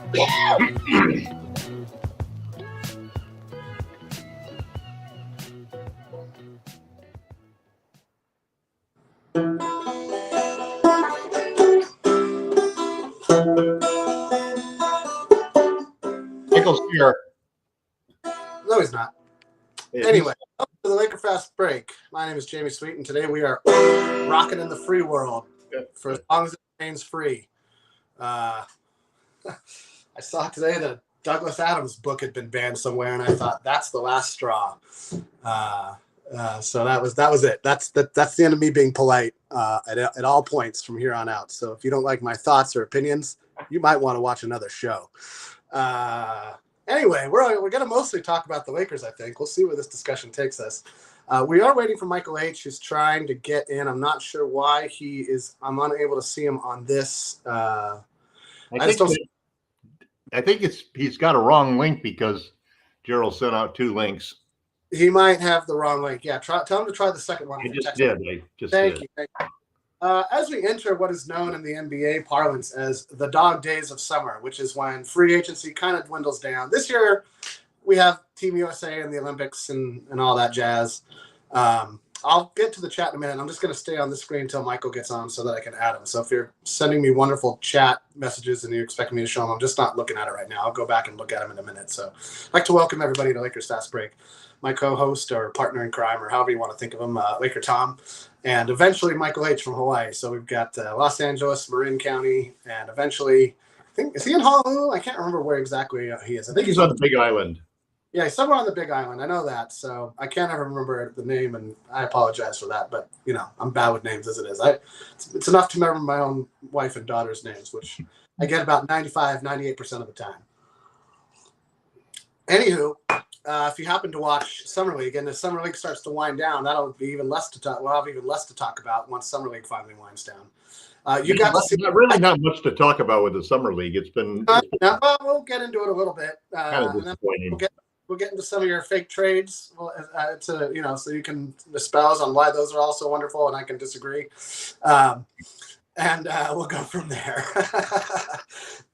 Michael's here. No, he's not. Anyway, welcome to the Laker Fast break. My name is Jamie Sweet, and today we are rocking in the free world for as long as it remains free. I saw today that a Douglas Adams book had been banned somewhere, and I thought that's the last straw. So that was it. That's the end of me being polite at all points from here on out. So if you don't like my thoughts or opinions, you might want to watch another show. Anyway, we're going to mostly talk about the Lakers, I think. We'll see where this discussion takes us. We are waiting for Michael H., who's trying to get in. I'm not sure why I'm unable to see him on this. I think he's got a wrong link because Gerald sent out two links. He might have the wrong link. Yeah, tell him to try the second one. I just did. Thank you. As we enter what is known in the NBA parlance as the dog days of summer, which is when free agency kind of dwindles down. This year, we have Team USA and the Olympics and all that jazz. I'll get to the chat in a minute. I'm just going to stay on the screen until Michael gets on so that I can add him. So if you're sending me wonderful chat messages and you expect me to show them, I'm just not looking at it right now. I'll go back and look at them in a minute. So I'd like to welcome everybody to Lakers Fast Break. My co-host or partner in crime, or however you want to think of him, Laker Tom, and eventually Michael H. from Hawaii. So we've got Los Angeles, Marin County, and eventually, is he in Honolulu? I can't remember where exactly he is. I think he's on the Big Island. Yeah, he's somewhere on the Big Island. I know that. So I can't ever remember the name, and I apologize for that. But, I'm bad with names as it is. It's enough to remember my own wife and daughter's names, which I get about 98% of the time. Anywho, if you happen to watch Summer League, and the Summer League starts to wind down, that'll be even less to talk. We'll have even less to talk about once Summer League finally winds down. Not much to talk about with the Summer League. It's been. Well, we'll get into it a little bit. Kind of disappointing. We'll get into some of your fake trades, so you can espouse on why those are all so wonderful, and I can disagree. And we'll go from there.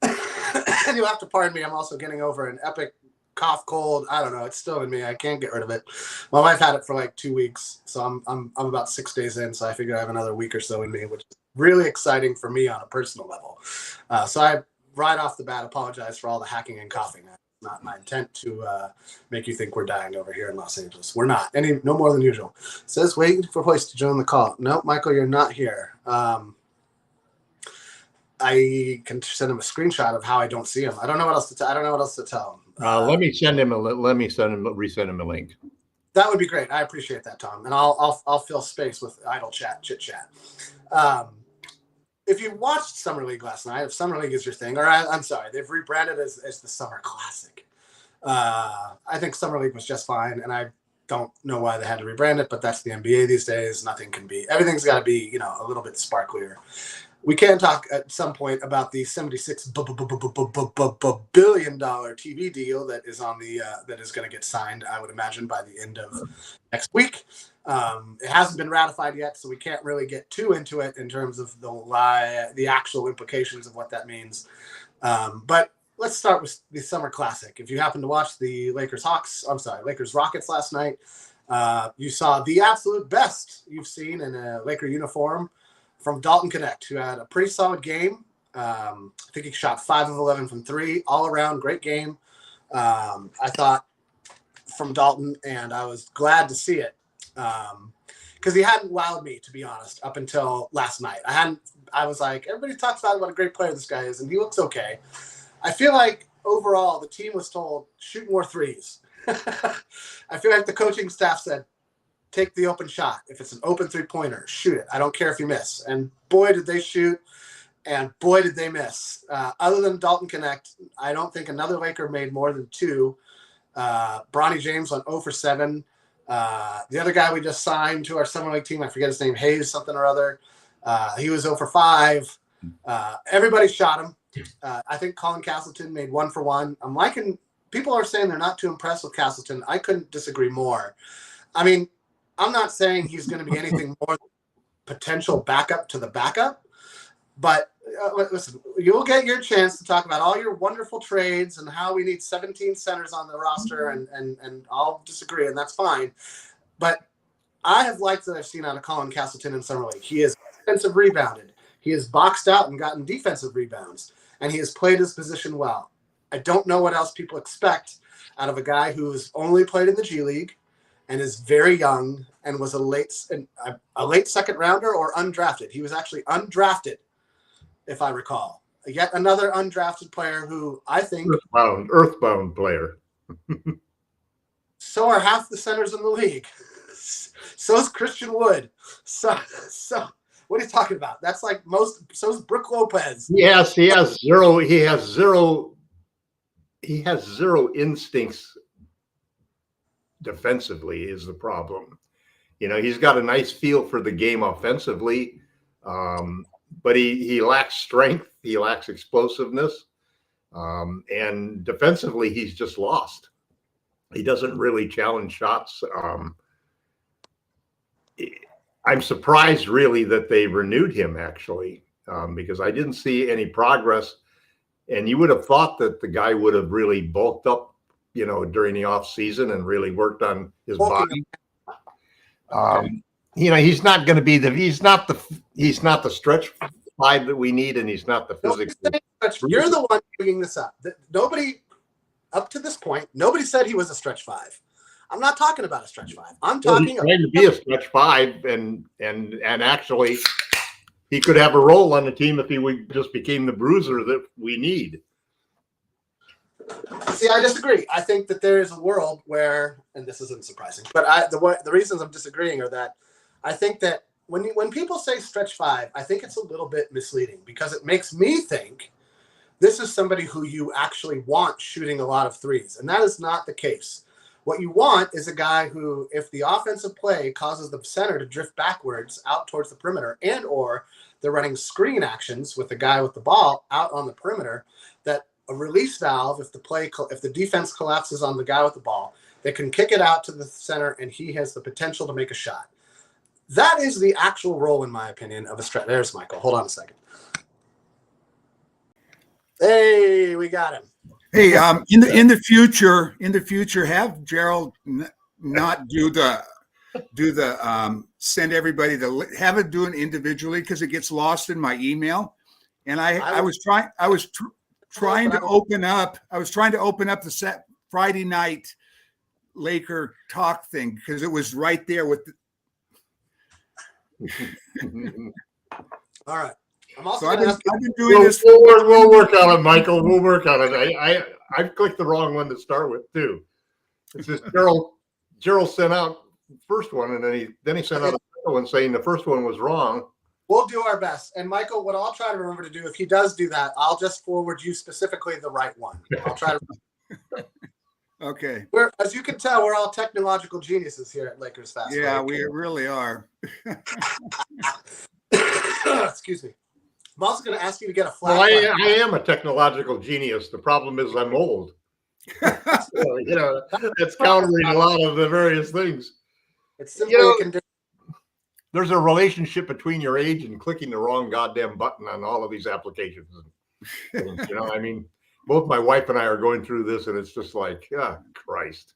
And you'll have to pardon me. I'm also getting over an epic cough, cold. I don't know. It's still in me. I can't get rid of it. My wife had it for like 2 weeks, so I'm about 6 days in. So I figure I have another week or so in me, which is really exciting for me on a personal level. So I right off the bat apologize for all the hacking and coughing. That's not my intent to make you think we're dying over here in Los Angeles. We're not. No more than usual. It says waiting for Hoist to join the call. Nope, Michael, you're not here. I can send him a screenshot of how I don't see him. I don't know what else to. I don't know what else to tell him. Let me resend him a link. That would be great. I appreciate that, Tom. And I'll fill space with idle chit chat. If you watched Summer League last night, if Summer League is your thing, or I'm sorry, they've rebranded as the Summer Classic. I think Summer League was just fine, and I don't know why they had to rebrand it, but that's the NBA these days. Everything's got to be, a little bit sparklier. We can talk at some point about the $76 billion TV deal that is that is going to get signed, I would imagine, by the end of next week. It hasn't been ratified yet, so we can't really get too into it in terms of the actual implications of what that means. But let's start with the Summer Classic. If you happen to watch the Lakers Rockets last night, you saw the absolute best you've seen in a Laker uniform from Dalton Knecht, who had a pretty solid game. I think he shot 5 of 11 from 3, all around great game. I thought from Dalton, and I was glad to see it because he hadn't wowed me, to be honest, up until last night. I was like, everybody talks about what a great player this guy is, and he looks okay. I feel like overall the team was told shoot more threes. I feel like the coaching staff said, take the open shot. If it's an open three-pointer, shoot it. I don't care if you miss. And boy, did they shoot, and boy, did they miss. Other than Dalton Knecht, I don't think another Laker made more than 2. Bronny James went 0 for 7. The other guy we just signed to our Summer League team, I forget his name, Hayes something or other. He was 0 for 5. Everybody shot him. I think Colin Castleton made 1 for 1. People are saying they're not too impressed with Castleton. I couldn't disagree more. I mean, I'm not saying he's going to be anything more than potential backup to the backup, but listen, you'll get your chance to talk about all your wonderful trades and how we need 17 centers on the roster, and I'll disagree, and that's fine. But I have liked that I've seen out of Colin Castleton in Summer League. He has defensive rebounded. He has boxed out and gotten defensive rebounds, and he has played his position well. I don't know what else people expect out of a guy who's only played in the G League and is very young and was a late second rounder or undrafted. He was actually undrafted, if I recall. Yet another undrafted player who I think earthbound player. So are half the centers in the league. So is Christian Wood. So what are you talking about? That's like so is Brook Lopez. Yes, he has zero instincts defensively is the problem. He's got a nice feel for the game offensively, but he lacks strength. He lacks explosiveness. And defensively, he's just lost. He doesn't really challenge shots. I'm surprised really that they renewed him actually, because I didn't see any progress. And you would have thought that the guy would have really bulked up, during the off season and really worked on his body. He's not going to be he's not the stretch five that we need, and he's not the physical. You're the one bringing this up. Nobody up to this point, nobody said he was a stretch five. I'm not talking about a stretch five. I'm talking about to be a stretch five, and actually, he could have a role on the team if he just became the bruiser that we need. See, I disagree. I think that there is a world where, and this isn't surprising, but the reasons I'm disagreeing are that I think that when people say stretch five, I think it's a little bit misleading because it makes me think this is somebody who you actually want shooting a lot of threes, and that is not the case. What you want is a guy who, if the offensive play causes the center to drift backwards out towards the perimeter, and or they're running screen actions with the guy with the ball out on the perimeter, that a release valve, if the defense collapses on the guy with the ball, they can kick it out to the center, and he has the potential to make a shot. That is the actual role, in my opinion, of a stretch. There's Michael. Hold on a second. Hey, we got him. Hey, in the future, have Gerald not do the send everybody have it do it individually because it gets lost in my email, and I was trying to open up the set Friday night Laker talk thing because it was right there with all right. I'm also I've been doing this. We'll work on it, Michael. We'll work on it. I've clicked the wrong one to start with too. It's just Gerald sent out the first one, and then he sent out a second one saying the first one was wrong. We'll do our best. And Michael, what I'll try to remember to do, if he does do that, I'll just forward you specifically the right one. I'll try to. Okay. As you can tell, we're all technological geniuses here at Lakers Fast. Yeah, we really are. Excuse me. I'm also going to ask you to get a flash. Well, I am a technological genius. The problem is I'm old. So, that's countering a lot of the various things. It's simply there's a relationship between your age and clicking the wrong goddamn button on all of these applications. I mean, both my wife and I are going through this, and it's just like, oh, Christ,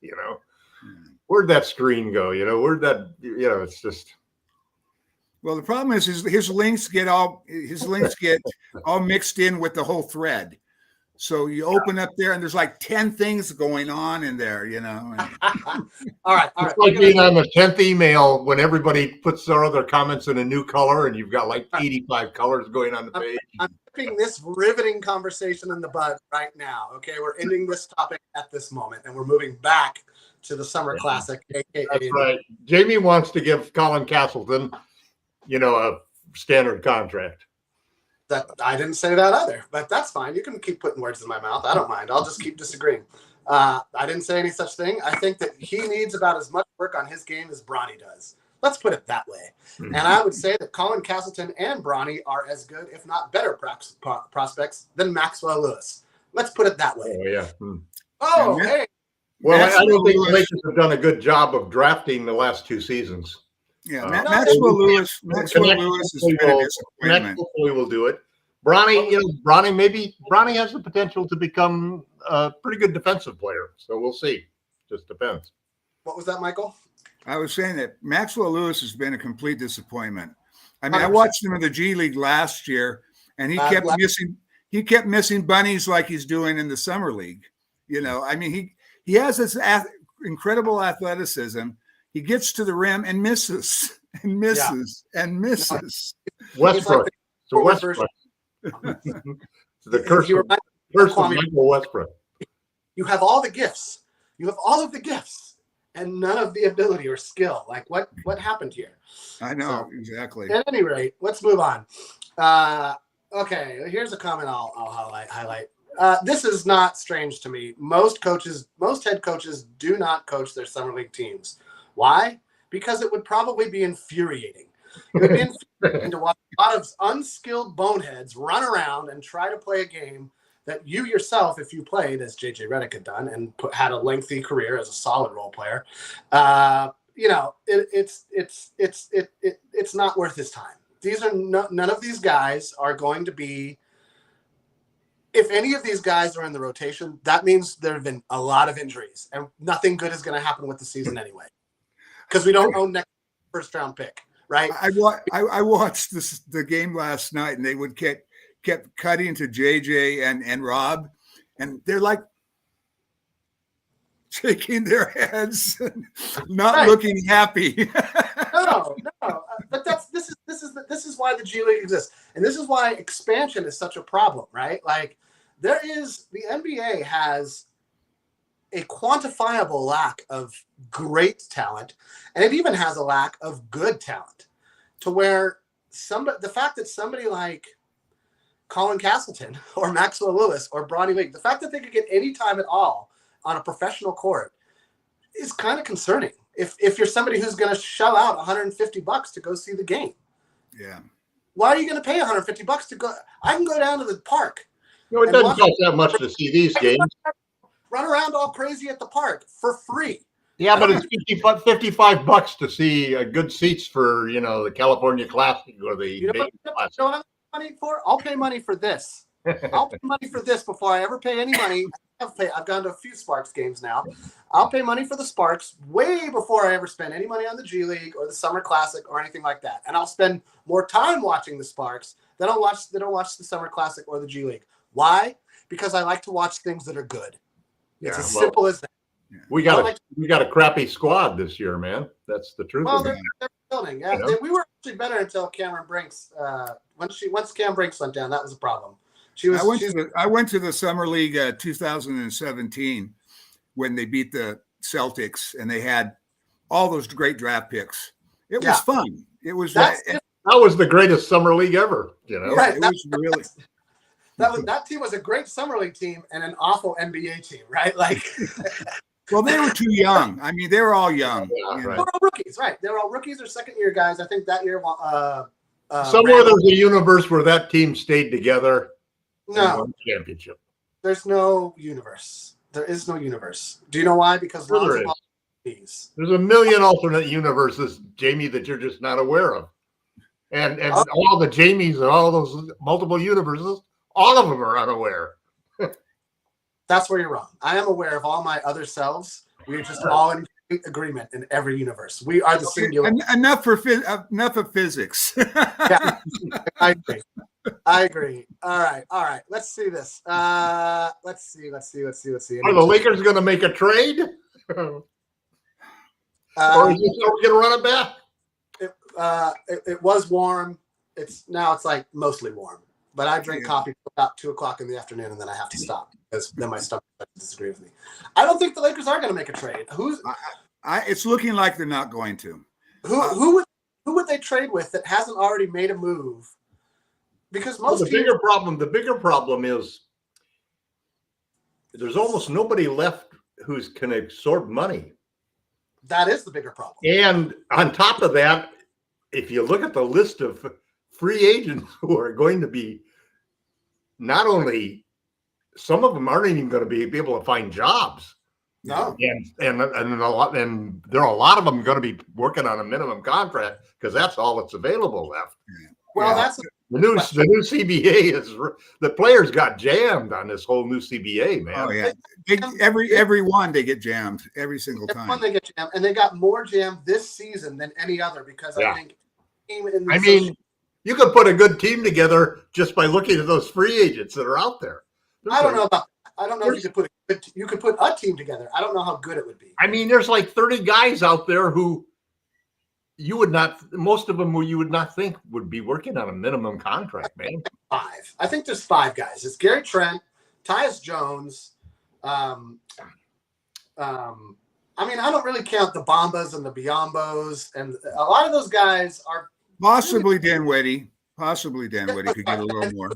where'd that screen go? Where'd that, it's just. Well, the problem is his links get all mixed in with the whole thread. So you open up there and there's like 10 things going on in there, All right. It's like being on the 10th email when everybody puts their other comments in a new color and you've got like 85 colors going on the page. I'm putting this riveting conversation in the bud right now. Okay, we're ending this topic at this moment and we're moving back to the Summer Classic. That's right. Jamie wants to give Colin Castleton a standard contract. That I didn't say that either, but that's fine. You can keep putting words in my mouth. I don't mind. I'll just keep disagreeing. I didn't say any such thing. I think that he needs about as much work on his game as Bronny does. Let's put it that way. Mm-hmm. And I would say that Colin Castleton and Bronny are as good, if not better, prospects than Maxwell Lewis. Let's put it that way. Oh, yeah. Oh, hey. Well, I don't think the Lakers have done a good job of drafting the last two seasons. Yeah, Maxwell Lewis is been a disappointment. Hopefully will do it. Bronny, Bronny has the potential to become a pretty good defensive player. So we'll see. Just depends. What was that, Michael? I was saying that Maxwell Lewis has been a complete disappointment. I mean, 100%. I watched him in the G League last year, and he kept missing bunnies like he's doing in the summer league. You know, I mean, he has this incredible athleticism. He gets to the rim and misses and misses and misses. Westbrook. So Westbrook. The curse of Michael Westbrook. You have all the gifts. You have all of the gifts and none of the ability or skill. Like what happened here? I know, exactly. At any rate, let's move on. Okay, here's a comment I'll highlight. This is not strange to me. Most head coaches do not coach their summer league teams. Why? Because it would probably be infuriating. It would be infuriating to watch a lot of unskilled boneheads run around and try to play a game that you yourself, if you played, as JJ Redick had done, and had a lengthy career as a solid role player, it's not worth his time. These are none of these guys are going to be. If any of these guys are in the rotation, that means there have been a lot of injuries, and nothing good is going to happen with the season anyway, because we don't own next first round pick, right? I watched the game last night, and they would kept cutting to JJ and Rob, and they're like shaking their heads, not looking happy. No. But this is why the G League exists, and this is why expansion is such a problem, right? Like, the NBA has a quantifiable lack of great talent, and it even has a lack of good talent, to where the fact that somebody like Colin Castleton or Maxwell Lewis or Bronny James, the fact that they could get any time at all on a professional court is kind of concerning. If you're somebody who's going to shell out $150 to go see the game, yeah, why are you going to pay $150 to go? I can go down to the park. No, it doesn't cost that much to see these games. Run around all crazy at the park for free. Yeah, but it's $55 to see good seats for the California Classic or the Dayton Classic. You know what I have money for? I'll pay money for this. I'll pay money for this before I ever pay any money. I've gone to a few Sparks games now. I'll pay money for the Sparks way before I ever spend any money on the G League or the Summer Classic or anything like that. And I'll spend more time watching the Sparks than I'll watch the Summer Classic or the G League. Why? Because I like to watch things that are good. It's simple as that. We got a crappy squad this year, man. That's the truth. Well, they're building. Yeah, we were actually better until Cameron Brinks. Once Cam Brinks went down, that was a problem. I went to the Summer League 2017 when they beat the Celtics, and they had all those great draft picks. It was fun. It was that was the greatest Summer League ever. Right, it was really. That team was a great Summer League team and an awful NBA team, right? Like, well, they were too young. I mean, they were all young. Yeah, They were all rookies, right? They were all rookies or second-year guys. I think that year. Somewhere there's a universe where that team stayed together. No championship. There's no universe. There is no universe. Do you know why? Because there's a million alternate universes, Jamie, that you're just not aware of, and all the Jamies and all those multiple universes, all of them are unaware. That's where you're wrong. I am aware of all my other selves. We're just all in agreement in every universe. We are the singular. Enough of physics. Yeah, I agree. All right. Let's see this. Let's see. Are the Lakers going to make a trade? Or are we going to run it back? It was warm. It's like mostly warm. But I drink coffee about 2:00 in the afternoon, and then I have to stop because then my stomach disagrees with me. I don't think the Lakers are going to make a trade. It's looking like they're not going to. Who would they trade with that hasn't already made a move? Because the bigger problem is there's almost nobody left who can absorb money. That is the bigger problem. And on top of that, if you look at the list of free agents who are going to be, not only some of them aren't even going to be able to find jobs. No. And there are a lot of them going to be working on a minimum contract because that's all that's available left. Well, that's The new CBA is the players got jammed on this whole new CBA, man. Oh yeah, every one they get jammed every single time. One they get jammed, and they got more jammed this season than any other because I think. You could put a good team together just by looking at those free agents that are out there. I don't know about. I don't know if you could put a team together. I don't know how good it would be. I mean, there's like 30 guys out there who you would not. Most of them who you would not think would be working on a minimum contract, man. 5. I think there's 5 guys. It's Gary Trent, Tyus Jones. I mean, I don't really count the Bombas and the Biombos, and a lot of those guys are possibly Dinwiddie. Possibly Dinwiddie could get a little more.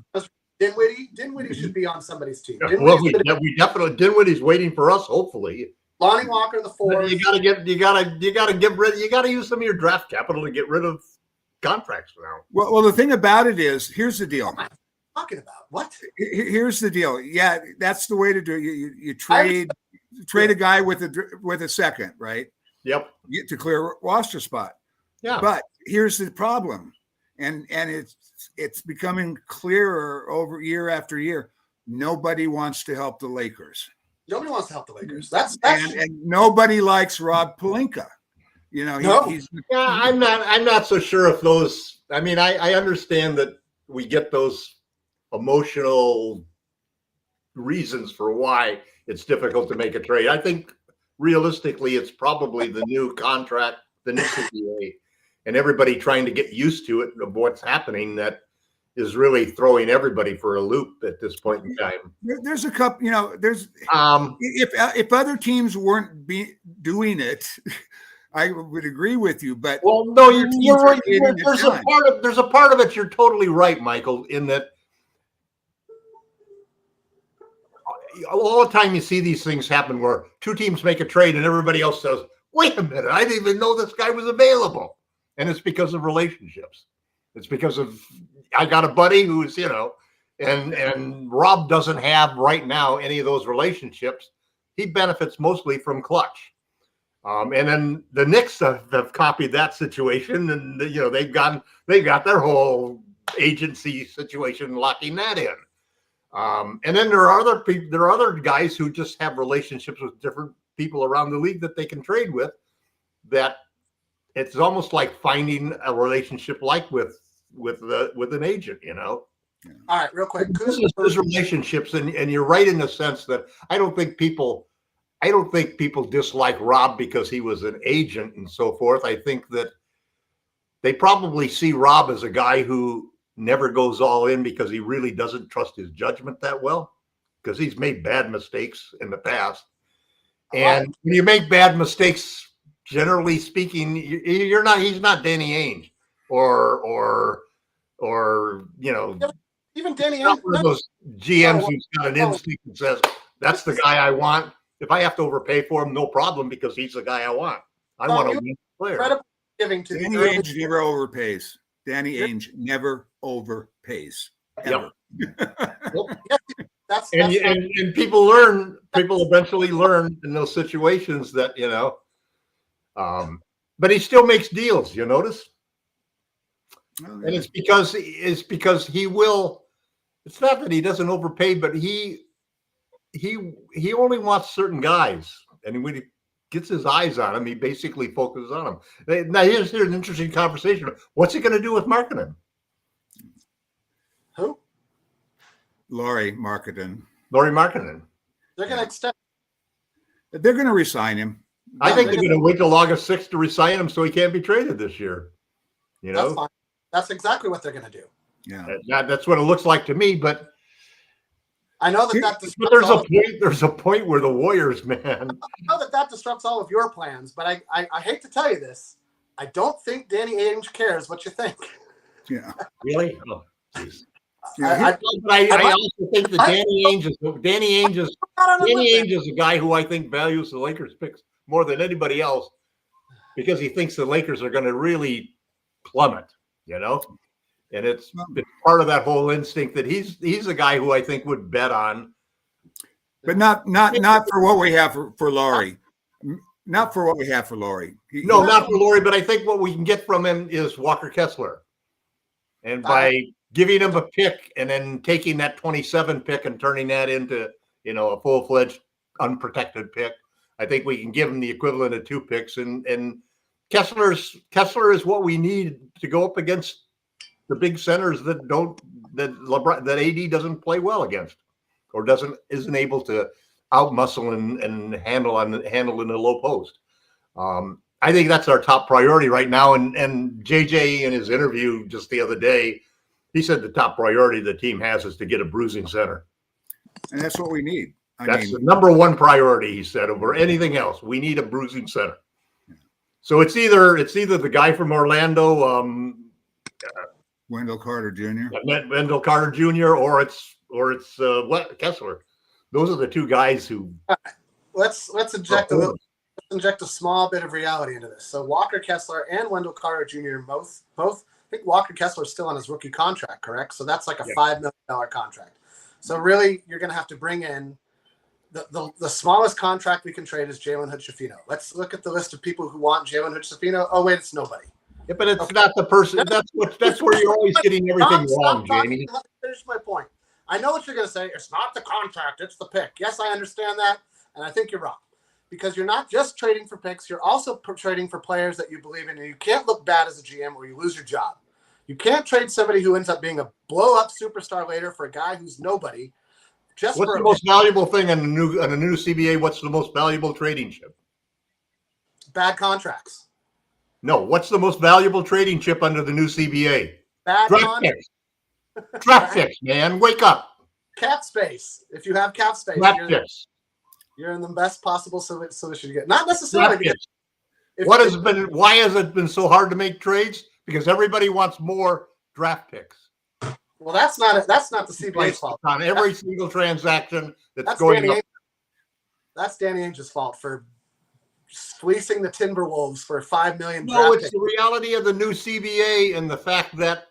Dinwiddie should be on somebody's team. Well, we definitely Dinwiddie's waiting for us. Hopefully, Lonnie Walker, the 4. You gotta get rid. You gotta use some of your draft capital to get rid of contracts now. Well, the thing about it is, here's the deal. What am I talking about? What? Here's the deal. Yeah, that's the way to do it. You trade a guy with a second, right? Yep. To clear a roster spot. Yeah. But here's the problem, and it's becoming clearer over year after year. Nobody wants to help the Lakers. Nobody wants to help the Lakers. That's and nobody likes Rob Pelinka. You know, I'm not so sure if those. I mean, I understand that we get those emotional reasons for why it's difficult to make a trade. I think realistically, it's probably the new contract, the new CBA, and everybody trying to get used to it of what's happening that is really throwing everybody for a loop at this point in time. There's a couple, there's if other teams weren't doing it, I would agree with you. But no, you're right. There's a part of it. You're totally right, Michael, in that all the time you see these things happen where 2 teams make a trade and everybody else says, "Wait a minute, I didn't even know this guy was available," and it's because of relationships. It's because of I got a buddy who's and Rob doesn't have right now any of those relationships. He benefits mostly from Clutch. And then the Knicks have copied that situation, and they've got their whole agency situation locking that in. And then there are other guys who just have relationships with different people around the league that they can trade with. That it's almost like finding a relationship like with an agent, All right, real quick. There's relationships, and you're right in the sense that I don't think people dislike Rob because he was an agent and so forth. I think that they probably see Rob as a guy who never goes all in because he really doesn't trust his judgment that well, because he's made bad mistakes in the past. And when you make bad mistakes, generally speaking, he's not Danny Ainge or even Danny Ainge, one of those GMs who's got an instinct and says, "That's the guy I want. If I have to overpay for him, no problem, because he's the guy I want. I want to win player." Giving to Danny Ainge never overpays. Danny Ainge never overpays. Ever. Yep. And people eventually learn in those situations that, but he still makes deals, you notice? Oh, yeah. And it's because he will, it's not that he doesn't overpay, but he only wants certain guys. And when he gets his eyes on them, he basically focuses on them. Now, here's an interesting conversation. What's he going to do with Markkanen? Who? Lauri Markkanen. They're going to extend. They're going to re-sign him. I think they're going to wait till August 6th to re-sign him so he can't be traded this year. That's fine. That's exactly what they're going to do. Yeah, that's what it looks like to me. But I know that there's a point where the Warriors, man. I know that disrupts all of your plans, but I hate to tell you this. I don't think Danny Ainge cares what you think. Yeah. Really? Oh, geez. I also think that Danny Ainge is a guy who I think values the Lakers picks more than anybody else, because he thinks the Lakers are going to really plummet, and it's part of that whole instinct that he's a guy who I think would bet on, but not for what we have for Lauri. Not for what we have for Lauri. Not for Lauri, but I think what we can get from him is Walker Kessler, and by giving him a pick and then taking that 27 pick and turning that into, a full-fledged unprotected pick. I think we can give him the equivalent of 2 picks, and Kessler is what we need to go up against the big centers that AD doesn't play well against, or isn't able to outmuscle and handle in the low post. I think that's our top priority right now. And JJ in his interview just the other day, he said the top priority the team has is to get a bruising center. And that's what we need. That's the number one priority, he said, over anything else. We need a bruising center. So it's either the guy from Orlando, Wendell Carter Jr. Wendell Carter Jr. or it's Kessler. Those are the 2 guys who. Let's inject a small bit of reality into this. So Walker Kessler and Wendell Carter Jr. both. I think Walker Kessler is still on his rookie contract, correct? So that's like a $5 million contract. So really, you're going to have to bring in the smallest contract we can trade is Jalen Hood-Schifino. Let's look at the list of people who want Jalen Hood-Schifino. Oh wait, it's nobody. Yeah, but it's not the person. That's where you're always getting everything wrong, Jamie. Let me finish my point. I know what you're going to say. It's not the contract, it's the pick. Yes, I understand that, and I think you're wrong. Because you're not just trading for picks, you're also trading for players that you believe in, and you can't look bad as a GM or you lose your job. You can't trade somebody who ends up being a blow-up superstar later for a guy who's nobody. What's the most valuable thing on a new CBA? What's the most valuable trading chip? Bad contracts. No, what's the most valuable trading chip under the new CBA? Bad draft picks. Draft picks, man. Wake up. Cap space. If you have cap space, you're in the best possible solution you get. Not necessarily. Why has it been so hard to make trades? Because everybody wants more draft picks. Well, that's not the CBA's fault. On every single transaction that's going on. That's Danny Ainge's fault for fleecing the Timberwolves for $5 million. No, it's the reality of the new CBA and the fact that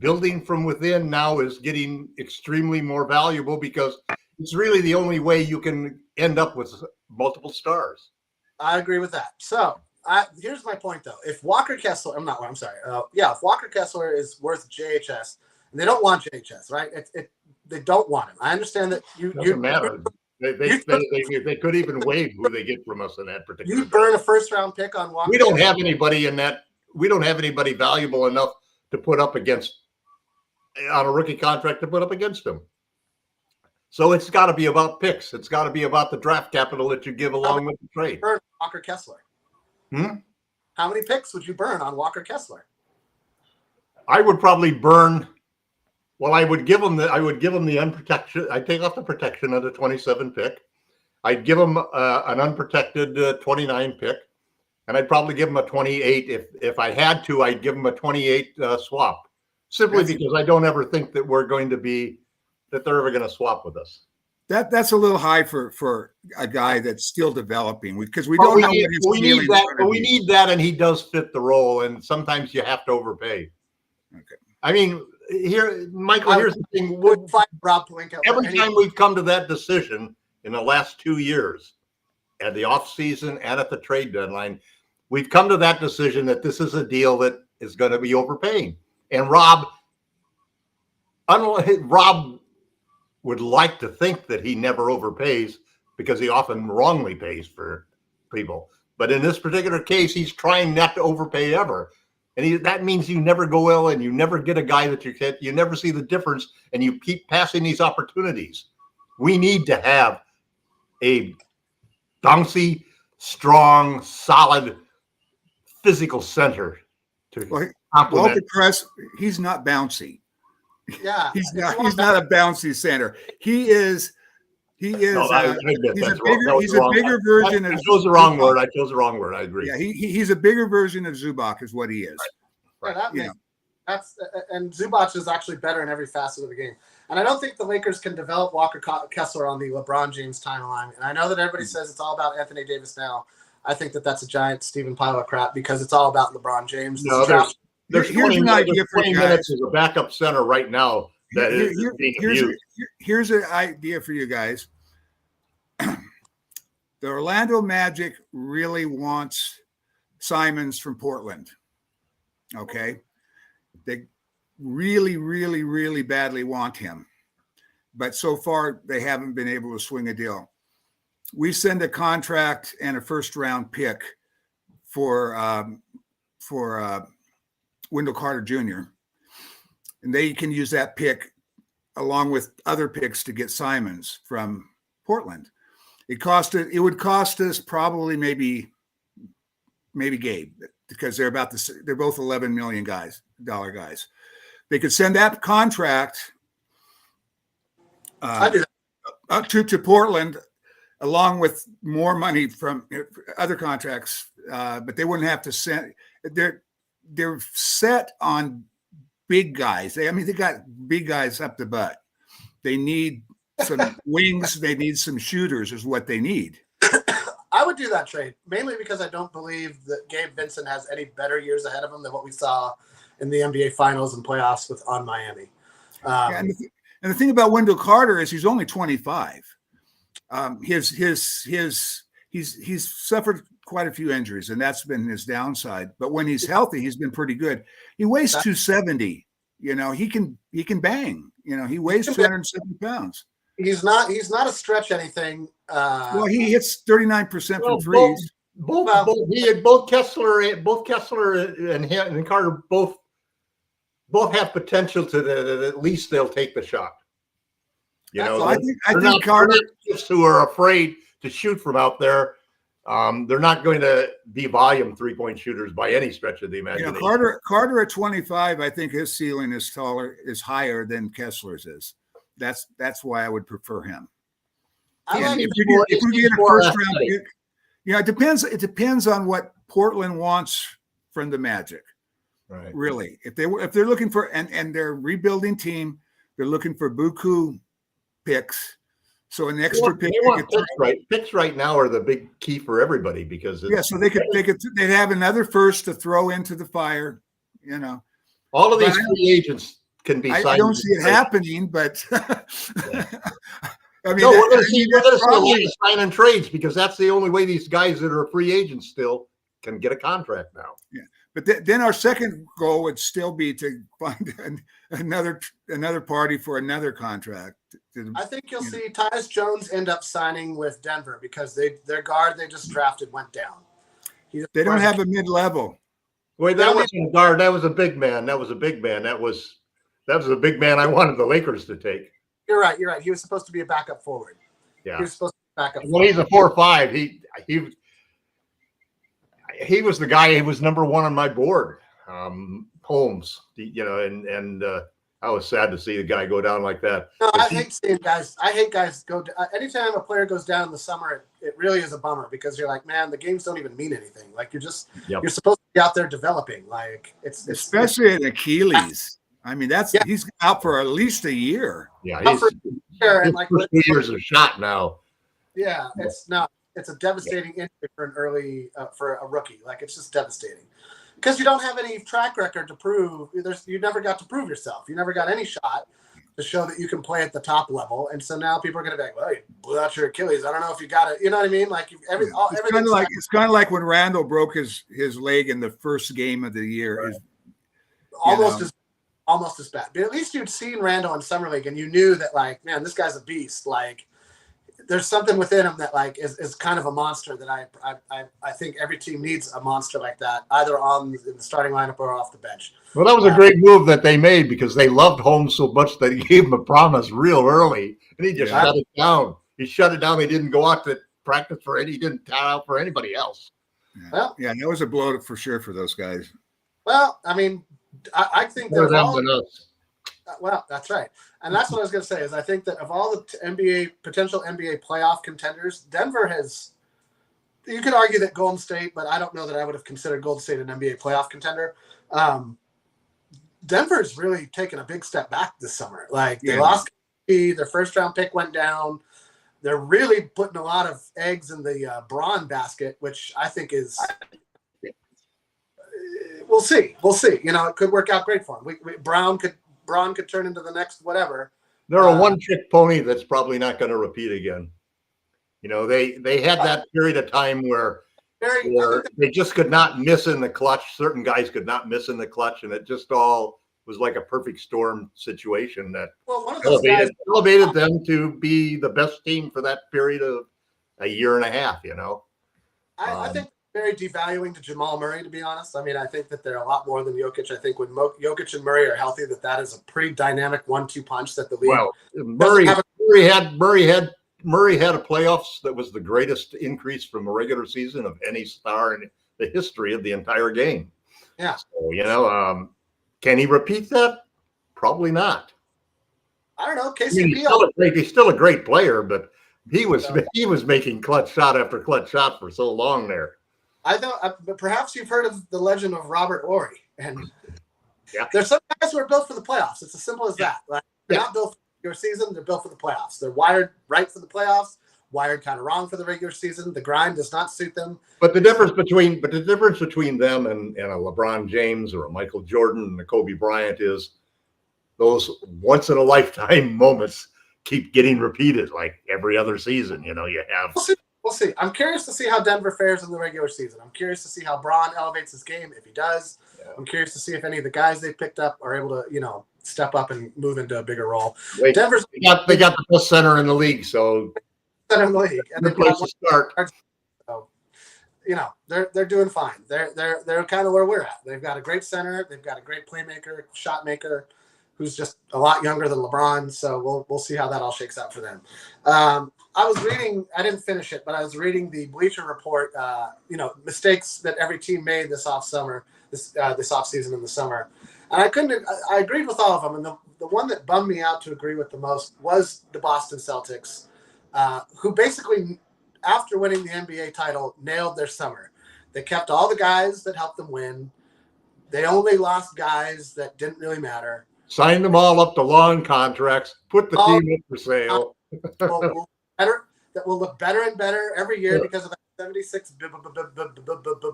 building from within now is getting extremely more valuable because it's really the only way you can end up with multiple stars. I agree with that. So here's my point, though. If Walker Kessler, if Walker Kessler is worth JHS, and they don't want JHS, right? They don't want him. I understand that doesn't matter. They could even waive who they get from us in that particular. You burn a first-round pick on Walker. We don't have anybody in that. We don't have anybody valuable enough to put up against on a rookie contract to put up against him. So it's got to be about picks. It's got to be about the draft capital that you give along with the trade. Burn Walker Kessler. How many picks would you burn on Walker Kessler? I would probably burn. Well, I would give him the unprotected. I'd take off the protection of the 27 pick. I'd give him an unprotected 29 pick, and I'd probably give him a 28 if I had to. I'd give him a 28 swap, simply because I don't ever think that they're ever going to swap with us. That's a little high for a guy that's still developing because we don't know what his feeling is going to be. We need that, and he does fit the role. And sometimes you have to overpay. Okay. I mean, Michael. Here's the thing: Rob Pelinka. Every time we've come to that decision in the last 2 years, at the offseason and at the trade deadline, we've come to that decision that this is a deal that is going to be overpaying. And Rob would like to think that he never overpays because he often wrongly pays for people. But in this particular case, he's trying not to overpay ever. And that means you never go ill and you never get a guy that you never see the difference, and you keep passing these opportunities. We need to have a bouncy, strong, solid physical center to complement. Walter Kress, he's not bouncy. Yeah, he's not a bouncy center. He's a bigger version of. I chose the wrong word. I agree. Yeah, he's a bigger version of Zubac, is what he is. Right. And Zubac is actually better in every facet of the game. And I don't think the Lakers can develop Walker Kessler on the LeBron James timeline. And I know that everybody says it's all about Anthony Davis now. I think that's a giant Stephen pile of crap because it's all about LeBron James. No, there's 20 minutes as a backup center right now. Here's an idea for you guys. The Orlando Magic really wants Simons from Portland. Okay. really, really, really badly want him. But so far, they haven't been able to swing a deal. We send a contract and a first-round pick for Wendell Carter Jr., and they can use that pick along with other picks to get Simons from Portland. It would cost us probably maybe Gabe, because they're both $11 million guys. They could send that contract to Portland along with more money from other contracts, but they wouldn't have to send. They're set on big guys. They got big guys up the butt. They need some wings. They need some shooters is what they need. I would do that trade, mainly because I don't believe that Gabe Vincent has any better years ahead of him than what we saw in the NBA Finals and playoffs on Miami. And the thing about Wendell Carter is he's only 25. He's suffered quite a few injuries, and that's been his downside. But when he's healthy, he's been pretty good. He weighs 270. He can bang. He weighs 270 pounds. He's not a stretch anything. Well, he hits 39% from threes. Both Kessler and Carter both have potential to at least they'll take the shot. I think Carter, who are afraid to shoot from out there, they're not going to be volume 3-point shooters by any stretch of the imagination. Carter at 25, I think his ceiling is higher than Kessler's is. That's why I would prefer him. If we get a first round pick, it depends on what Portland wants from the Magic. Right. Really, if they're looking for and they're rebuilding team, they're looking for buku picks. So an extra pick. Picks right now are the big key for everybody because so they'd have another first to throw into the fire. All of these free agents can be signed. I don't see it happening, but we're going to see a lot of sign-in trades because that's the only way these guys that are free agents still can get a contract now. Yeah, but then our second goal would still be to find another party for another contract. I think you'll see Tyus Jones end up signing with Denver because their guard they just drafted went down. They don't have a mid-level. Wait, that wasn't a guard. That was a big man. That was a big man I wanted the Lakers to take. You're right. He was supposed to be a backup forward. Yeah. He was supposed to be a backup forward. He's a 4-5. He was the guy who was number one on my board. Holmes, and I was sad to see the guy go down like that. No, I hate seeing guys. I hate guys go. Anytime a player goes down in the summer, it really is a bummer because you're like, man, the games don't even mean anything. Like you're supposed to be out there developing. Like it's especially in Achilles. I mean, he's out for at least a year. Yeah, he's and like 2 years of shot now. Yeah, it's not. It's a devastating injury for an early for a rookie. Like it's just devastating because you don't have any track record to prove. You never got to prove yourself. You never got any shot to show that you can play at the top level. And so now people are going to be like, "Well, you blew out your Achilles. I don't know if you got it." You know what I mean? Like everything. It's kind of like when Randall broke his leg in the first game of the year. Right. Almost as bad. But at least you'd seen Randall in Summer League and you knew that, like, man, this guy's a beast. Like, there's something within him that, like, is kind of a monster that I think every team needs a monster like that, either in the starting lineup or off the bench. Well, that was a great move that they made because they loved Holmes so much that he gave him a promise real early, and he just shut it down. He shut it down. He didn't go out to practice he didn't tie out for anybody else. Well, that was a blow for sure for those guys. Well, I mean, I think they're them than us. Well, that's right. And that's what I was going to say is I think that of all the potential NBA playoff contenders, Denver has – you could argue that Golden State, but I don't know that I would have considered Golden State an NBA playoff contender. Denver's really taken a big step back this summer. Like they lost their first-round pick went down. They're really putting a lot of eggs in the Braun basket, which I think is – We'll see. It could work out great for him. Braun could turn into the next whatever. They're a one-trick pony that's probably not going to repeat again. They had that period of time where they just could not miss in the clutch. Certain guys could not miss in the clutch, and it just all was like a perfect storm situation that Well, one of those guys, elevated them to be the best team for that period of a year and a half, I think very devaluing to Jamal Murray, to be honest. I mean, I think that they're a lot more than Jokic. I think when Jokic and Murray are healthy, that is a pretty dynamic 1-2 punch that the league. Well, Murray had a playoffs that was the greatest increase from a regular season of any star in the history of the entire game. Yeah. So, can he repeat that? Probably not. I don't know. I mean, he's still a great player, but he was making clutch shot after clutch shot for so long there. I thought, but perhaps you've heard of the legend of Robert Horry, and there's some guys who are built for the playoffs. It's as simple as that. Like, they're not built for your season; they're built for the playoffs. They're wired right for the playoffs, wired kind of wrong for the regular season. The grind does not suit them. But the difference between them and a LeBron James or a Michael Jordan and a Kobe Bryant is those once in a lifetime moments keep getting repeated like every other season. You have. We'll see. I'm curious to see how Denver fares in the regular season. I'm curious to see how Bron elevates his game, if he does. Yeah. I'm curious to see if any of the guys they picked up are able to, step up and move into a bigger role. They got the best center in the league, so center in the league, and they've got to start. So, they're doing fine. They're kind of where we're at. They've got a great center. They've got a great playmaker, shot maker, who's just a lot younger than LeBron. So we'll see how that all shakes out for them. I was reading, I didn't finish it, but I was reading the Bleacher Report, mistakes that every team made this offseason in the summer. And I agreed with all of them. And the one that bummed me out to agree with the most was the Boston Celtics, who basically, after winning the NBA title, nailed their summer. They kept all the guys that helped them win. They only lost guys that didn't really matter. Signed them all up to long contracts, put the team up for sale. That will look better and better every year because of that $76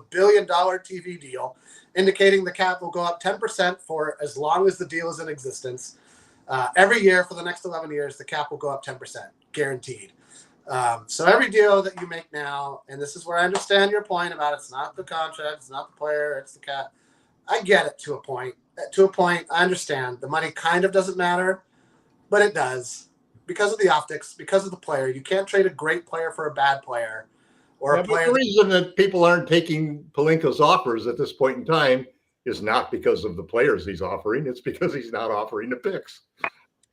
billion TV deal, indicating the cap will go up 10% for as long as the deal is in existence. Every year for the next 11 years, the cap will go up 10%, guaranteed. So every deal that you make now, and this is where I understand your point about it's not the contract, it's not the player, it's the cap. I get it to a point. To a point, I understand. The money kind of doesn't matter, but it does. Because of the optics, because of the player. You can't trade a great player for a bad player. Or the reason that people aren't taking Pelinka's offers at this point in time is not because of the players he's offering. It's because he's not offering the picks.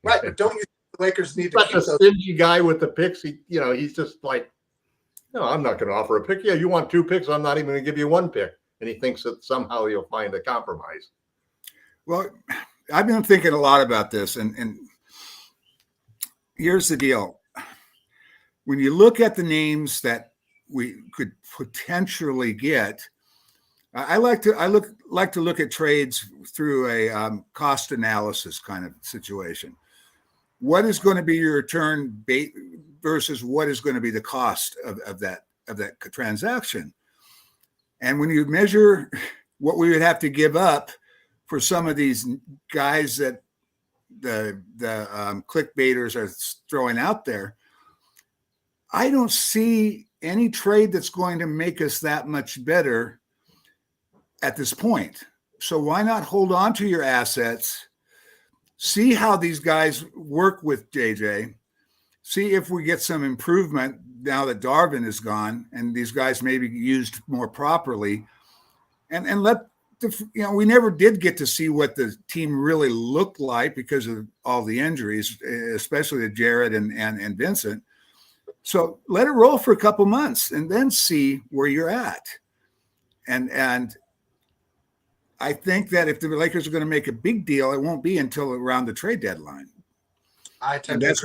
Right, but don't you think the Lakers need to keep those? Stingy guy with the picks. He's just like, no, I'm not going to offer a pick. Yeah, you want 2 picks. I'm not even going to give you 1 pick. And he thinks that somehow you'll find a compromise. Well, I've been thinking a lot about this, and here's the deal. When you look at the names that we could potentially get, I like to look at trades through a cost analysis kind of situation. What is going to be your return versus what is going to be the cost of that transaction? And when you measure what we would have to give up for some of these guys that the clickbaiters are throwing out there, I don't see any trade that's going to make us that much better at this point. So why not hold on to your assets, see how these guys work with JJ, see if we get some improvement now that Darvin is gone and these guys may be used more properly, and let we never did get to see what the team really looked like because of all the injuries, especially to Jared and Vincent. So let it roll for a couple months and then see where you're at. And I think that if the Lakers are going to make a big deal, it won't be until around the trade deadline. That's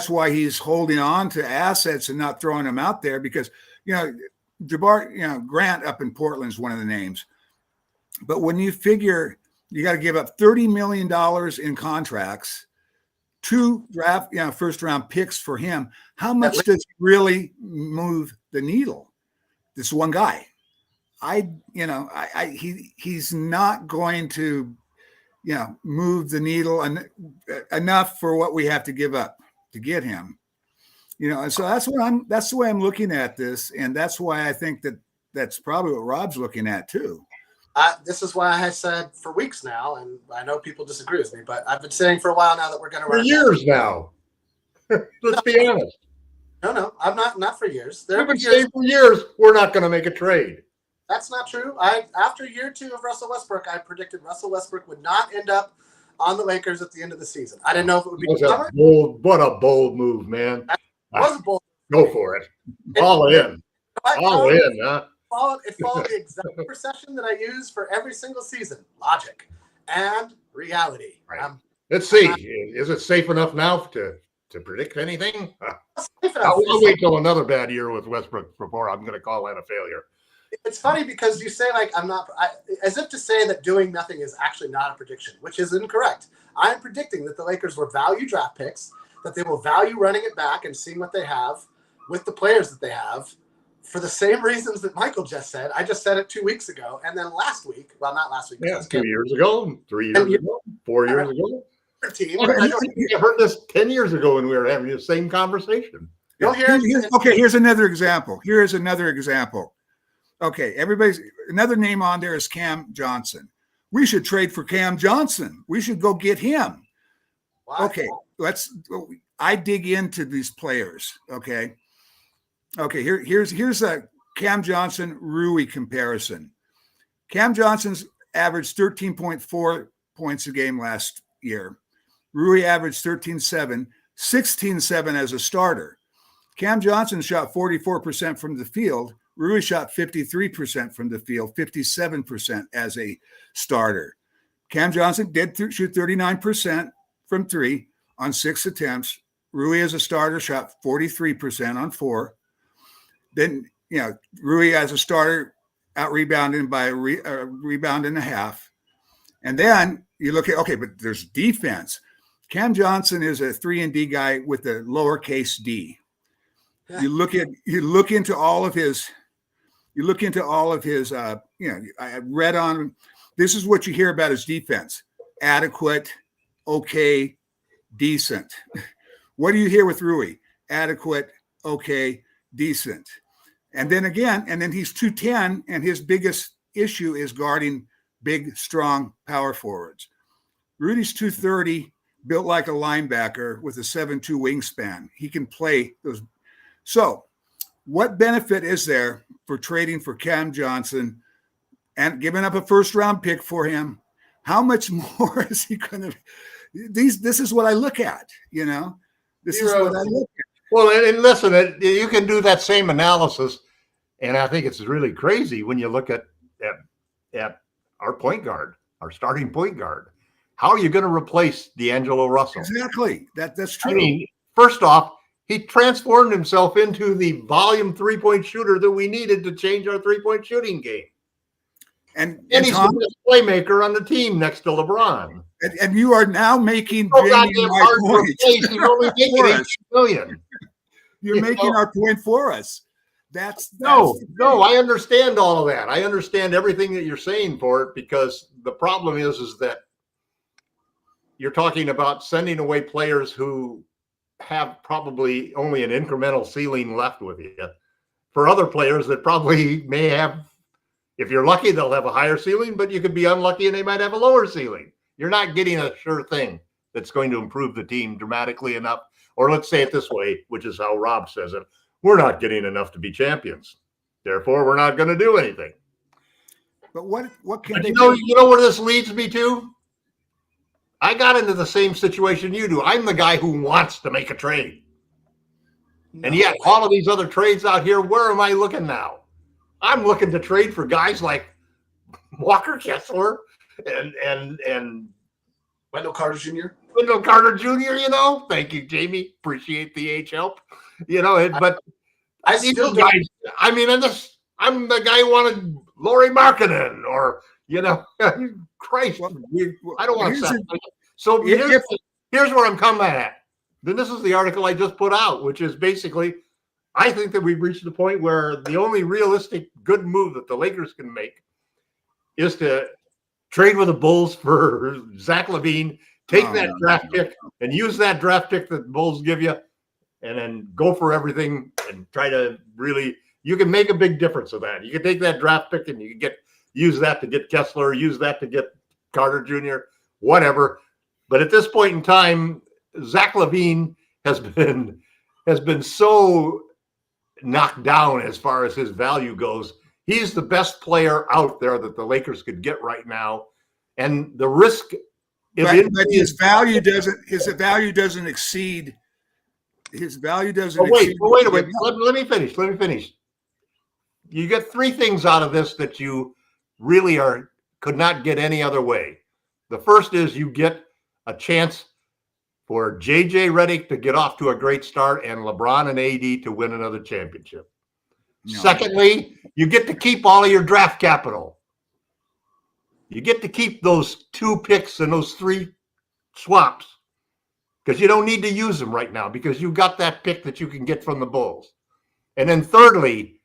why he's holding on to assets and not throwing them out there because, Jabbar, Grant up in Portland is one of the names. But when you figure you got to give up $30 million in contracts, 2 draft, first round picks for him, how much does he really move the needle? This one guy. He's not going to, move the needle enough for what we have to give up to get him. And so that's the way I'm looking at this, and that's why I think that's probably what Rob's looking at too. This is why I said for weeks now, and I know people disagree with me, but I've been saying for a while now that we're going to For years now. Let's be honest. No, I'm not for years. There We've have been been years. saying for years we're not going to make a trade. That's not true. After year 2 of Russell Westbrook, I predicted Russell Westbrook would not end up on the Lakers at the end of the season. I didn't know if it would be summer. What a bold move, man. That was a bold. Go for it. All in. All in, huh? It followed the exact procession that I use for every single season. Logic and reality. Right. Let's see. Is it safe enough now to predict anything? I'll wait till another bad year with Westbrook before I'm going to call that a failure. It's funny because you say as if to say that doing nothing is actually not a prediction, which is incorrect. I'm predicting that the Lakers will value draft picks, that they will value running it back and seeing what they have with the players that they have for the same reasons that Michael just said. I just said it 2 weeks ago. And then last week, well, not last week. Yeah, 2 years ago, 3 years ago, 4 years ago. Team. I heard this 10 years ago when we were having the same conversation. Here's another example. Okay, another name on there is Cam Johnson. We should trade for Cam Johnson. We should go get him. Wow. Okay, I dig into these players. Okay, here's a Cam Johnson Rui comparison. Cam Johnson's averaged 13.4 points a game last year. Rui averaged 13.7, 16.7 as a starter. Cam Johnson shot 44% from the field. Rui shot 53% from the field, 57% as a starter. Cam Johnson did shoot 39% from 3 on 6 attempts. Rui as a starter shot 43% on 4. Then, Rui as a starter out-rebounded by a rebound and a half. And then you look at, but there's defense. Cam Johnson is a 3-and-D guy with a lowercase d. You look into all of his, I read on, this is what you hear about his defense: adequate, okay, decent. What do you hear with Rui? Adequate, okay, decent. And then he's 210, and his biggest issue is guarding big, strong power forwards. Rudy's 230, built like a linebacker with a 7'2" wingspan. He can play those. So what benefit is there for trading for Cam Johnson and giving up a first-round pick for him? How much more is he going to – this is what I look at, This is what I look at. Well, and listen, you can do that same analysis, and I think it's really crazy when you look at our point guard, our starting point guard. How are you going to replace D'Angelo Russell? Exactly. That's true. I mean, first off, he transformed himself into the volume 3-point shooter that we needed to change our 3-point shooting game. And he's the best playmaker on the team next to LeBron. And you are now making my point. He's only making $18 million. You're making our point for us. No, I understand all of that. I understand everything that you're saying for it, because the problem is that you're talking about sending away players who have probably only an incremental ceiling left with you. For other players that probably may have, if you're lucky, they'll have a higher ceiling, but you could be unlucky and they might have a lower ceiling. You're not getting a sure thing that's going to improve the team dramatically enough. Or let's say it this way, which is how Rob says it: we're not getting enough to be champions. Therefore, we're not going to do anything. But what can they do? You know where this leads me to? I got into the same situation you do. I'm the guy who wants to make a trade. And yet all of these other trades out here, where am I looking now? I'm looking to trade for guys like Walker Kessler and Wendell Carter Jr. Thank you, Jamie. Appreciate the H help. But I still guys, I'm the guy who wanted Lauri Markkanen or Christ. I don't want to say. So here's where I'm coming at. Then this is the article I just put out, which is basically, I think that we've reached the point where the only realistic good move that the Lakers can make is to trade with the Bulls for Zach LaVine, take that draft pick and use that draft pick that the Bulls give you, and then go for everything and try to really, you can make a big difference of that. You can take that draft pick and you can get use that to get Kessler, use that to get Carter Jr., whatever. But at this point in time, Zach LaVine has been so knocked down as far as his value goes. He's the best player out there that the Lakers could get right now. And the risk, but his value doesn't exceed. His value doesn't. Wait a minute. Let me finish. You get three things out of this that you really could not get any other way. The first is you get a chance for JJ Redick to get off to a great start and LeBron and AD to win another championship. No. Secondly, you get to keep all of your draft capital. You get to keep those 2 picks and those 3 swaps because you don't need to use them right now because you got that pick that you can get from the Bulls. And then thirdly,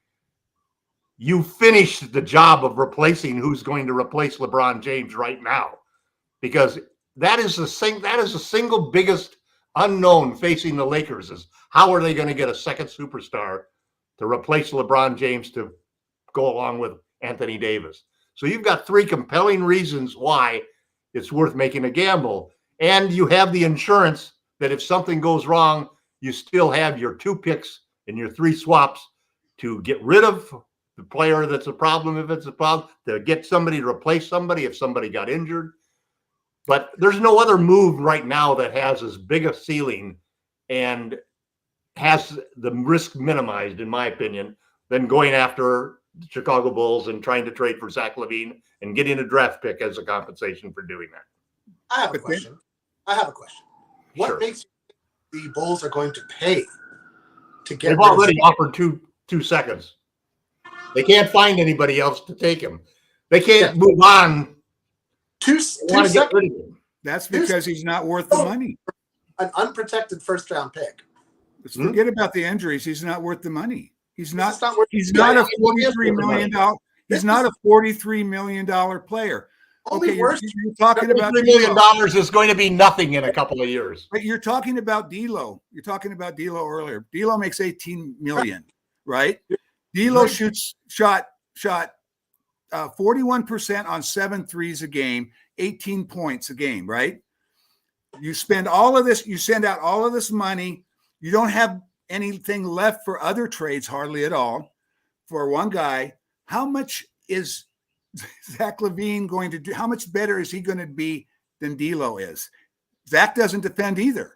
you finish the job of replacing who's going to replace LeBron James right now, because that is the single biggest unknown facing the Lakers is how are they going to get a second superstar to replace LeBron James to go along with Anthony Davis. So you've got 3 compelling reasons why it's worth making a gamble. And you have the insurance that if something goes wrong, you still have your 2 picks and your 3 swaps to get rid of the player that's a problem if it's a problem, to get somebody to replace somebody if somebody got injured. But there's no other move right now that has as big a ceiling and has the risk minimized, in my opinion, than going after the Chicago Bulls and trying to trade for Zach LaVine and getting a draft pick as a compensation for doing that. I have a question. What makes you think the Bulls are going to pay to get? They've already offered two seconds. They can't find anybody else to take him. They can't move on. Two seconds. That's because he's not worth the money. An unprotected first-round pick. Let's forget about the injuries. He's not worth the money. He's not a $43 million. He's not a $43 million player. Okay, you're talking about $3 million is going to be nothing in a couple of years. But you're talking about D'Lo. You're talking about D'Lo earlier. D'Lo makes $18 million, right? D'Lo shot 41% on 7 threes a game, 18 points a game, right? You spend all of this, you send out all of this money. You don't have anything left for other trades, hardly at all, for one guy. How much is Zach LaVine going to do? How much better is he going to be than D'Lo is? Zach doesn't defend either.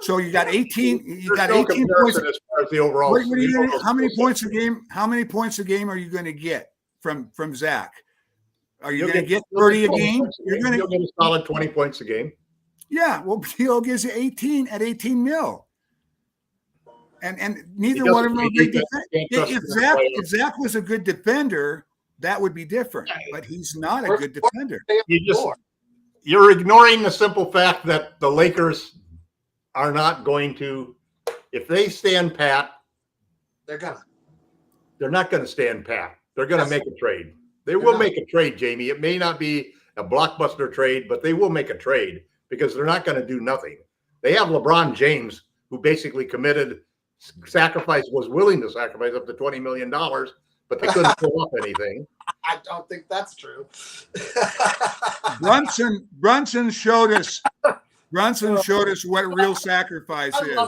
So you got 18. You got 18 points as far as the overall. How many points a game? How many points a game are you going to get from Zach? Are you going to get 30 a game? You'll get a solid 20 points a game. Yeah, well, D'Lo gives you 18 at 18 mil. And neither one of them are big defenders. If Zach was a good defender, that would be different. But he's not a good defender. You're ignoring the simple fact that the Lakers are not going to, if they stand pat, they're not going to stand pat. They're going to make a trade. They will make a trade, Jamie. It may not be a blockbuster trade, but they will make a trade because they're not going to do nothing. They have LeBron James, who basically was willing to sacrifice up to $20 million, but they couldn't pull up anything. I don't think that's true. Brunson showed us. Brunson showed us what real sacrifice is.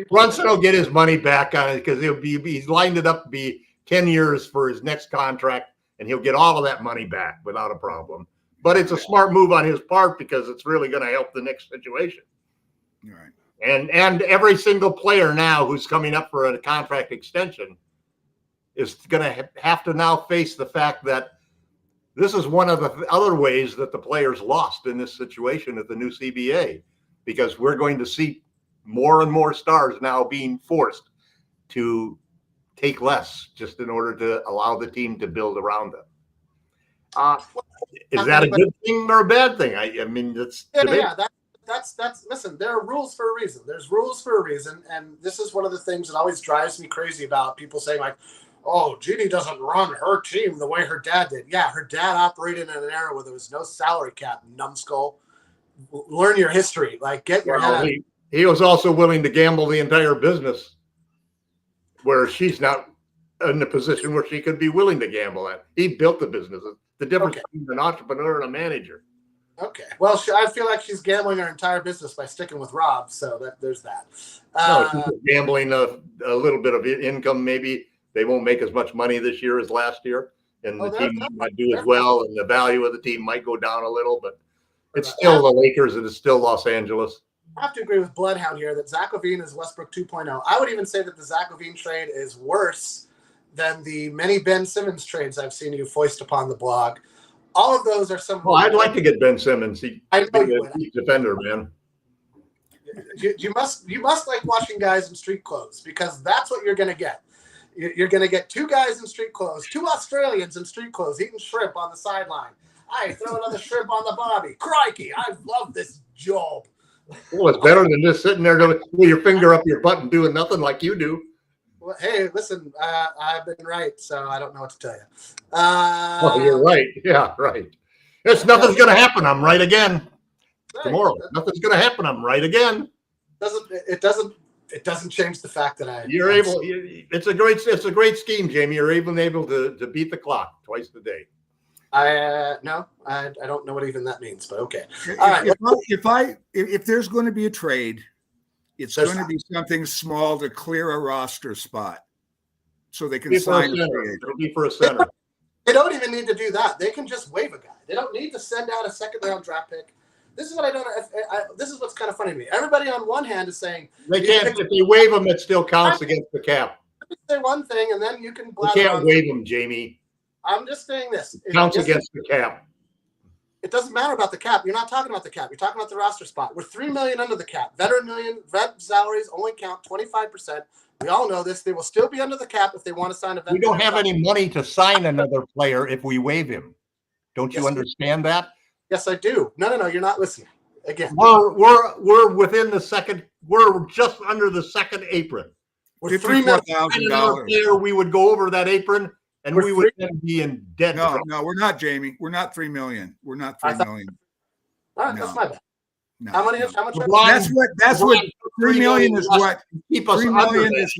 Brunson will get his money back on it because he's lined it up to be 10 years for his next contract, and he'll get all of that money back without a problem. But it's a smart move on his part because it's really going to help the next situation. All right. And every single player now who's coming up for a contract extension is going to have to now face the fact that this is one of the other ways that the players lost in this situation at the new CBA, because we're going to see more and more stars now being forced to take less just in order to allow the team to build around them. Is that a good thing or a bad thing? I mean, that's listen, there are rules for a reason. There's rules for a reason. And this is one of the things that always drives me crazy about people saying like, oh, Jeannie doesn't run her team the way her dad did. Yeah, her dad operated in an era where there was no salary cap, numbskull. Learn your history. Like, get your head out. He was also willing to gamble the entire business where she's not in a position where she could be willing to gamble at. He built the business. The difference Okay. between an entrepreneur and a manager. Okay. Well, I feel like she's gambling her entire business by sticking with Rob. So there's that. No, she's just gambling a little bit of income. Maybe they won't make as much money this year as last year, and the team might do as well, and the value of the team might go down a little, but it's still the Lakers and it's still Los Angeles. I have to agree with Bloodhound here that Zach LaVine is Westbrook 2.0. I would even say that the Zach LaVine trade is worse than the many Ben Simmons trades I've seen you foist upon the blog. All of those are some. Well, I'd like to get Ben Simmons. He's a deep defender, man. You must like watching guys in street clothes, because that's what you're going to get. You're going to get two guys in street clothes, two Australians in street clothes eating shrimp on the sideline. I throw another shrimp on the bobby. Crikey, I love this job. Well, it's better than just sitting there with your finger up your butt and doing nothing like you do. Well, hey, listen, I've been right, so I don't know what to tell you. Well, you're right. Yeah, right. Nothing's going to happen. I'm right again. Right. Tomorrow, nothing's going to happen. I'm right again. It doesn't change the fact that you're able. It's a great scheme, Jamie. You're able to beat the clock twice a day. No, I don't know what even that means, but okay. All right. If there's going to be a trade, it's going to be something small to clear a roster spot, so they can sign a trade. It'll be for a center. They don't even need to do that. They can just waive a guy. They don't need to send out a second-round draft pick. This is what I don't. This is what's kind of funny to me. Everybody on one hand is saying they can't. If they waive them, it still counts against the cap. Say one thing, and then you can. You can't waive them, Jamie. I'm just saying this. It counts against the cap. It doesn't matter about the cap. You're not talking about the cap. You're talking about the roster spot. We're $3 million under the cap. Vet salaries only count 25%. We all know this. They will still be under the cap if they want to sign a vet. We don't have any money to sign another player if we waive him. Don't you understand that? Yes, I do. No. You're not listening. Again, we're within the second. We're just under the second apron. We're $3,000,000. We would go over that apron. And we would then be in debt. No, we're not, Jamie. We're not $3 million. We're not $3 million. All right, that's my bad. No, how much? That's what $3 million is. What keep us $3 million is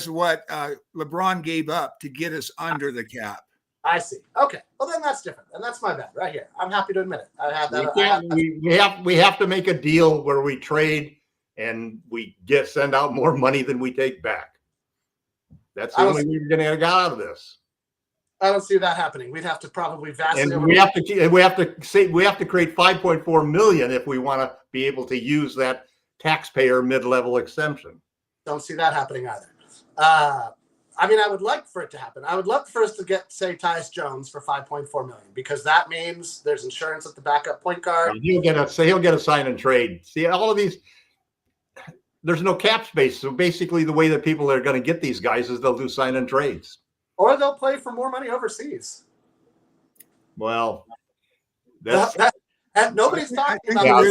what LeBron gave up to get us under the cap. I see. Okay, well then that's different, and that's my bad right here. I'm happy to admit it. I have that. We have to make a deal where we trade and we send out more money than we take back. That's the only way we're going to get out of this. I don't see that happening. We'd have to probably vastly. And we have to create 5.4 million if we want to be able to use that taxpayer mid-level exemption. Don't see that happening either. I mean, I would like for it to happen. I would love for us to get, say, Tyus Jones for 5.4 million, because that means there's insurance at the backup point guard. He'll get a sign and trade. See, all of these. There's no cap space. So basically the way that people are going to get these guys is they'll do sign and trades. Or they'll play for more money overseas. Well, nobody's talking about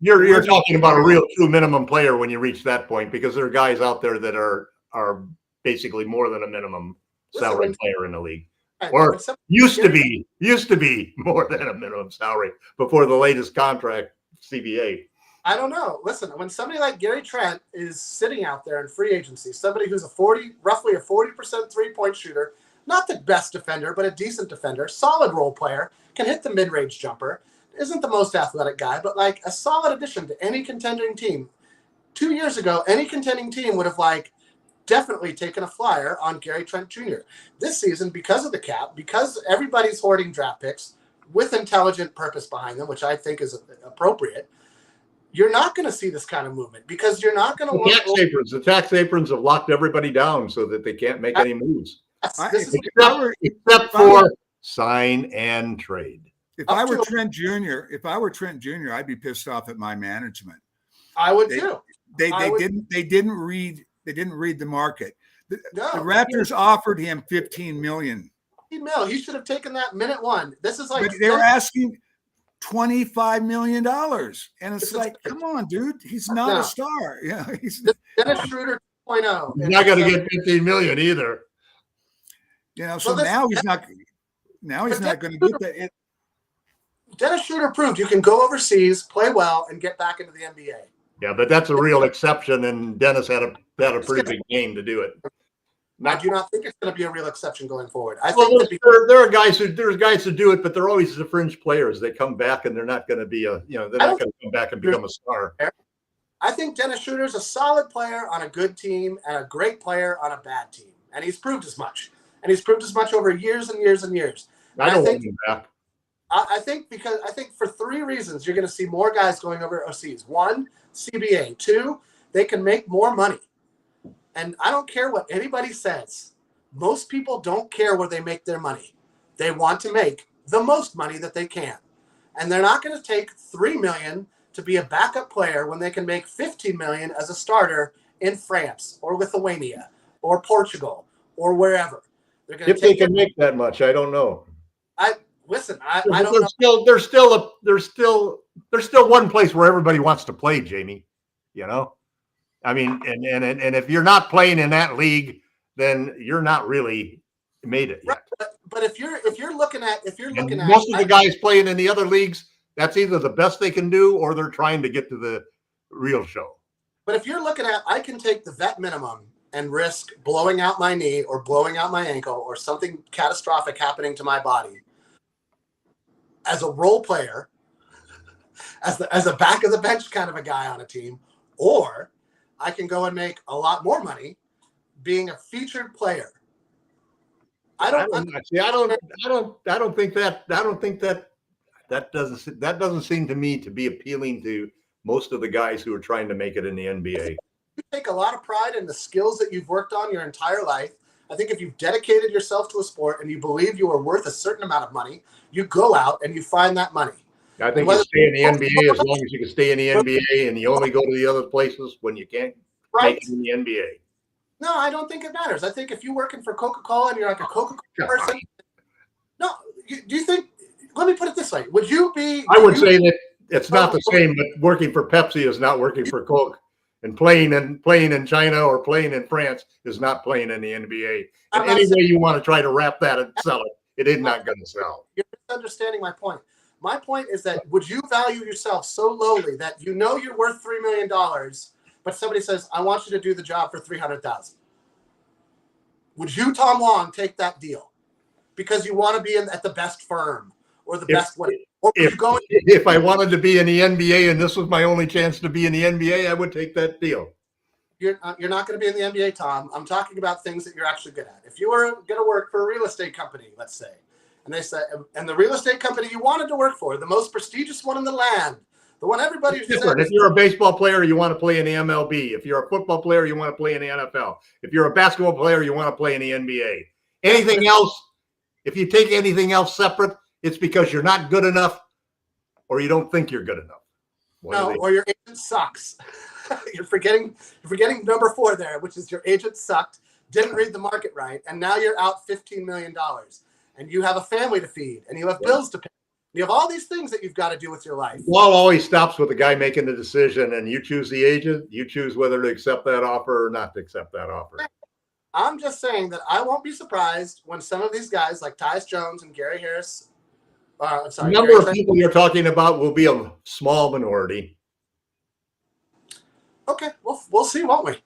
You're talking about a real true minimum player when you reach that point, because there are guys out there that are basically more than a minimum salary player in the league. Or used to be more than a minimum salary before the latest contract CBA. I don't know. Listen, when somebody like Gary Trent is sitting out there in free agency, somebody who's roughly a 40% three-point shooter, not the best defender, but a decent defender, solid role player, can hit the mid-range jumper, isn't the most athletic guy, but like a solid addition to any contending team. 2 years ago, any contending team would have definitely taken a flyer on Gary Trent Jr. This season, because of the cap, because everybody's hoarding draft picks with intelligent purpose behind them, which I think is appropriate, you're not going to see this kind of movement, because you're not going to want the tax aprons have locked everybody down so that they can't make any moves. Except for sign and trade. If I were Trent Jr., I'd be pissed off at my management. I would too. They didn't read the market. The Raptors offered him $15 million. He should have taken that minute one. This is but they're asking $25 million, and it's come on, dude, he's not a star. Yeah, he's Dennis Schroeder 2.0. He's not going to get $15 million either. So now he's not going to get that. Dennis Schroeder proved you can go overseas, play well, and get back into the NBA. Yeah, but that's a real exception, and Dennis had a pretty big game to do it. I do not think it's going to be a real exception going forward. I Well, think there are guys who do it, but they're always the fringe players. They come back and they're not going to be they're not going to come back and become a star. I think Dennis Schroeder's a solid player on a good team and a great player on a bad team, and he's proved as much. And he's proved as much over years and years and years. And I don't want him back. I think for 3 reasons you're going to see more guys going over overseas. 1, CBA. 2, they can make more money. And I don't care what anybody says. Most people don't care where they make their money. They want to make the most money that they can. And they're not going to take $3 million to be a backup player when they can make $15 million as a starter in France or Lithuania or Portugal or wherever. They're going If they can make that much, I don't know. I don't know. There's still one place where everybody wants to play, Jamie. I mean, and if you're not playing in that league, then you're not really made it yet. Right. But if you're looking at most of the guys playing in the other leagues, that's either the best they can do or they're trying to get to the real show. But if you're looking at, I can take the vet minimum and risk blowing out my knee or blowing out my ankle or something catastrophic happening to my body as a role player, as a back of the bench kind of a guy on a team, or I can go and make a lot more money being a featured player. I don't think that doesn't seem to me to be appealing to most of the guys who are trying to make it in the NBA. You take a lot of pride in the skills that you've worked on your entire life. I think if you've dedicated yourself to a sport and you believe you are worth a certain amount of money, you go out and you find that money. I think you stay in the NBA as long as you can stay in the NBA, and you only go to the other places when you can't make it in the NBA. No, I don't think it matters. I think if you're working for Coca-Cola and you're like a Coca-Cola person, no, do you think, let me put it this way. Would you be? I would say that it's not the same, but working for Pepsi is not working for Coke. And playing in China or playing in France is not playing in the NBA. And any way you want to try to wrap that and sell it, it is not going to sell. You're misunderstanding my point. My point is that would you value yourself so lowly that you know you're worth $3 million, but somebody says, I want you to do the job for $300,000? Would you, Tom Long, take that deal because you want to be at the best firm or the best way? Or if I wanted to be in the NBA and this was my only chance to be in the NBA, I would take that deal. You're not going to be in the NBA, Tom. I'm talking about things that you're actually good at. If you were going to work for a real estate company, let's say, and they said, and the real estate company you wanted to work for, the most prestigious one in the land, the one everybody said. If you're a baseball player, you want to play in the MLB. If you're a football player, you want to play in the NFL. If you're a basketball player, you want to play in the NBA. Anything else, if you take anything else separate, it's because you're not good enough or you don't think you're good enough. Or your agent sucks. You're forgetting number 4 there, which is your agent sucked, didn't read the market right, and now you're out $15 million. And you have a family to feed, and you have bills to pay. You have all these things that you've got to do with your life. The ball always stops with the guy making the decision, and you choose the agent. You choose whether to accept that offer or not to accept that offer. I'm just saying that I won't be surprised when some of these guys like Tyus Jones and Gary Harris, the number of people you're talking about will be a small minority. Okay, we'll see, won't we?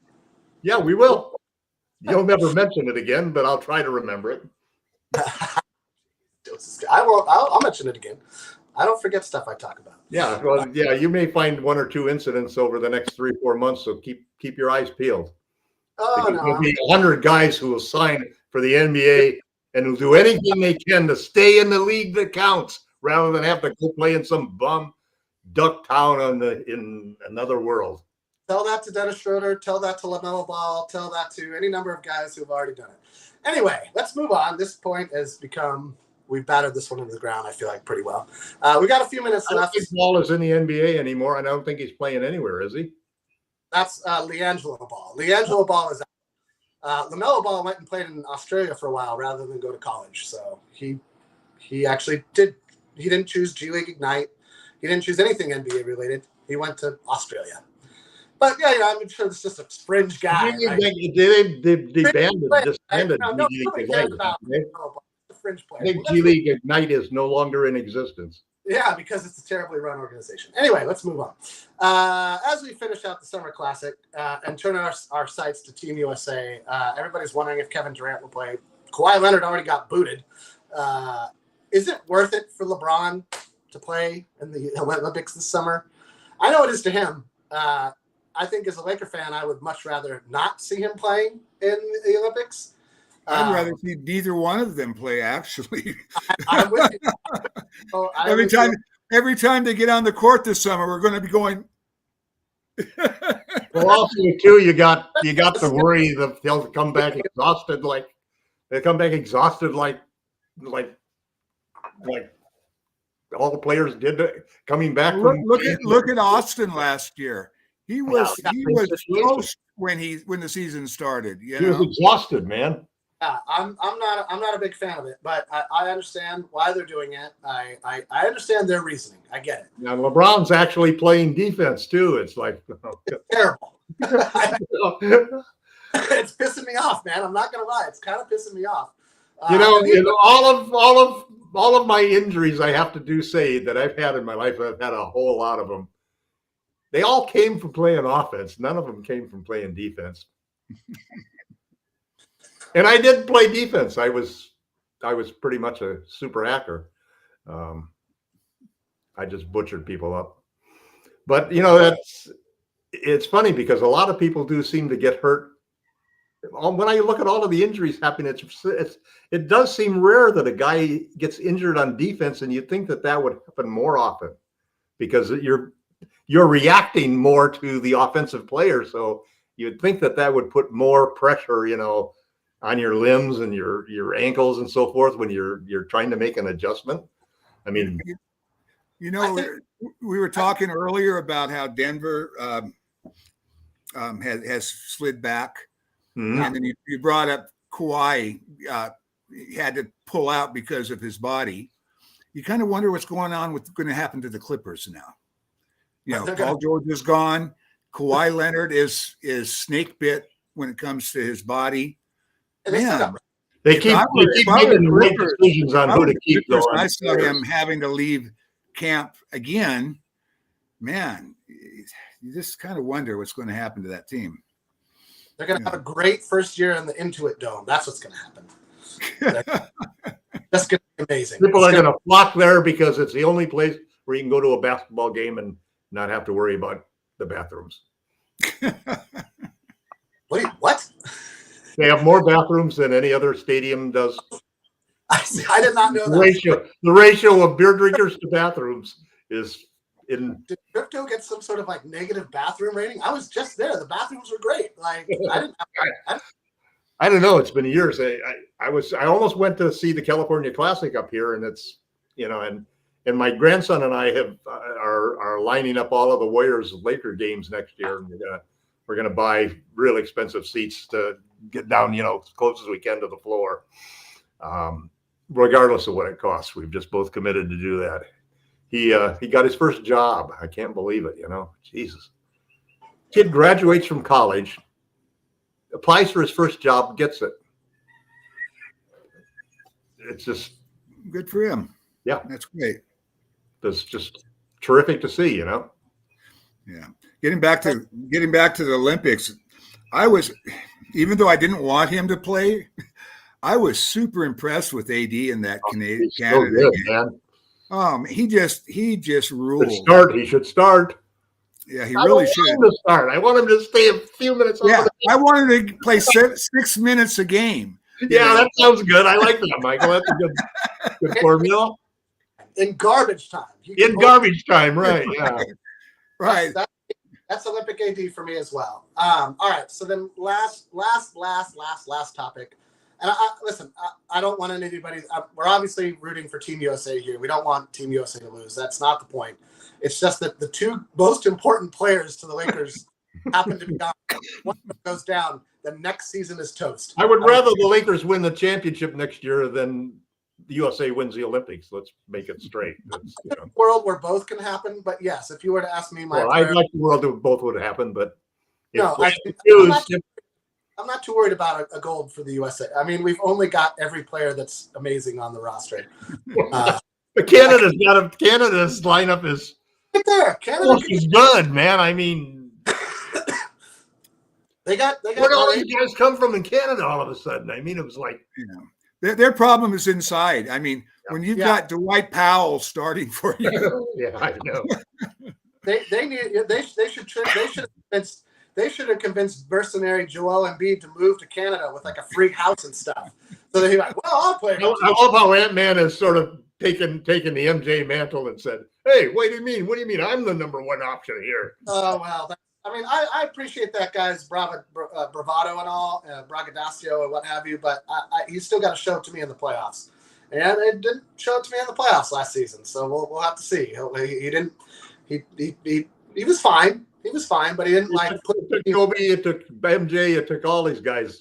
Yeah, we will. You'll never mention it again, but I'll try to remember it. I'll mention it again. I don't forget stuff I talk about. Yeah, well, yeah, you may find 1 or 2 incidents over the next 3 or 4 months, so keep your eyes peeled. There'll be 100 guys who will sign for the NBA and will do anything they can to stay in the league that counts, rather than have to go play in some bum duck town in another world. Tell that to Dennis Schroeder. Tell that to LaMelo Ball. Tell that to any number of guys who have already done it. Anyway, let's move on. This point has become, we've battered this one into the ground, I feel like, pretty well. We got a few minutes left. I don't think Ball is in the NBA anymore, and I don't think he's playing anywhere, is he? That's LiAngelo Ball. LiAngelo Ball is out. LaMelo Ball went and played in Australia for a while rather than go to college. So he actually did. He didn't choose G League Ignite. He didn't choose anything NBA related. He went to Australia. But yeah, I'm sure it's just a fringe guy. They disbanded G League Ignite. I think G League Ignite is no longer in existence. Yeah, because it's a terribly run organization. Anyway, let's move on. As we finish out the Summer Classic and turn our sights to Team USA, everybody's wondering if Kevin Durant will play. Kawhi Leonard already got booted. Is it worth it for LeBron to play in the Olympics this summer? I know it is to him. I think as a Laker fan, I would much rather not see him playing in the Olympics. I'd rather see neither one of them play, actually. I'm with you. So every time they get on the court this summer, we're going to be going. Well, also too, you got the worry that they'll come back exhausted, like all the players did coming back. Look at Austin last year. He was close when the season started. He was exhausted, man. Yeah, I'm not a big fan of it, but I understand why they're doing it. I understand their reasoning. I get it. Now LeBron's actually playing defense too. It's like it's terrible. It's pissing me off, man. I'm not gonna lie. It's kind of pissing me off. All of my injuries, I have to say that I've had in my life. I've had a whole lot of them. They all came from playing offense. None of them came from playing defense. And I did play defense. I was pretty much a super hacker. I just butchered people up. But it's funny because a lot of people do seem to get hurt. When I look at all of the injuries happening, it does seem rare that a guy gets injured on defense, and you'd think that would happen more often because you're reacting more to the offensive player. So you'd think that would put more pressure, on your limbs and your ankles and so forth when you're trying to make an adjustment. I mean, we were talking earlier about how Denver has slid back, and then you brought up Kawhi had to pull out because of his body. You kind of wonder what's going to happen to the Clippers now. Paul George is gone. Kawhi Leonard is snake bit when it comes to his body. Man, they keep making the right decisions on who to keep. I saw him having to leave camp again. Man, you just kind of wonder what's going to happen to that team. They're going to have a great first year in the Intuit Dome. That's what's going to happen. That's going to be amazing. People are going to flock there because it's the only place where you can go to a basketball game and not have to worry about the bathrooms. Wait, what? They have more bathrooms than any other stadium does. I did not know that. The ratio of beer drinkers to bathrooms is in. Did Crypto get some sort of negative bathroom rating? I was just there. The bathrooms were great. I don't know. It's been years. I almost went to see the California Classic up here, and it's and my grandson and I are lining up all of the Warriors Laker games next year, and we're gonna buy real expensive seats to get down, as close as we can to the floor, regardless of what it costs. We've just both committed to do that. He got his first job. I can't believe it. Jesus. Kid graduates from college, applies for his first job, gets it. It's just good for him. Yeah, that's great. That's just terrific to see. Yeah. Getting back to the Olympics, even though I didn't want him to play, I was super impressed with AD in that Canada game. He just ruled. He should start. Yeah, he really should. I want him to start. I want him to stay a few minutes. Yeah, I want him to play 6 minutes a game. Yeah, that sounds good. I like that, Michael. That's a good formula. In garbage time. Garbage time, right? Yeah. Right. That's Olympic AD for me as well. All right. So then last topic. And I don't want anybody. We're obviously rooting for Team USA here. We don't want Team USA to lose. That's not the point. It's just that the two most important players to the Lakers happen to be gone. One goes down, the next season is toast. I would rather the Lakers win the championship next year than the USA wins the Olympics. Let's make it straight. World where both can happen, but yes, if you were to ask me, I'd like the world to both would happen, but I'm not too worried about a gold for the USA. I mean, we've only got every player that's amazing on the roster. But Canada's lineup is right there. Canada is good, man. I mean, they got where all these guys come from in Canada all of a sudden? I mean, it was like their problem is inside. I mean, when you've got Dwight Powell starting for you, yeah, I know. They should have convinced mercenary Joel Embiid to move to Canada with like a free house and stuff. So that he's like, well, I'll play. I love how Ant-Man has sort of taken the MJ mantle and said, "Hey, what do you mean? What do you mean? I'm the number one option here." Oh well, I appreciate that guy's bravado and all, braggadocio and what have you, but he's still got to show it to me in the playoffs, and it didn't show it to me in the playoffs last season. So we'll have to see. He didn't. He was fine. He was fine, but he didn't It took Kobe, it took MJ, it took all these guys a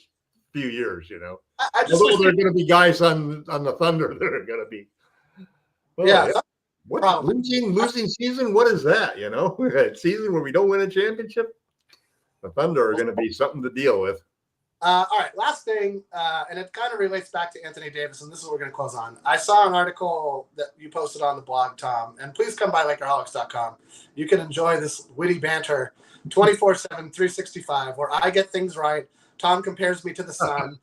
few years, you know. Although there are going to be guys on the Thunder that are going to be. Well, what losing season? What is that? You know, a season where we don't win a championship. The Thunder are going to be something to deal with. All right, last thing, and it kind of relates back to Anthony Davis, and this is what we're going to close on. I saw an article that you posted on the blog, Tom, and please come by Lakerholics.com. You can enjoy this witty banter 24/7, 365, where I get things right. Tom compares me to the sun,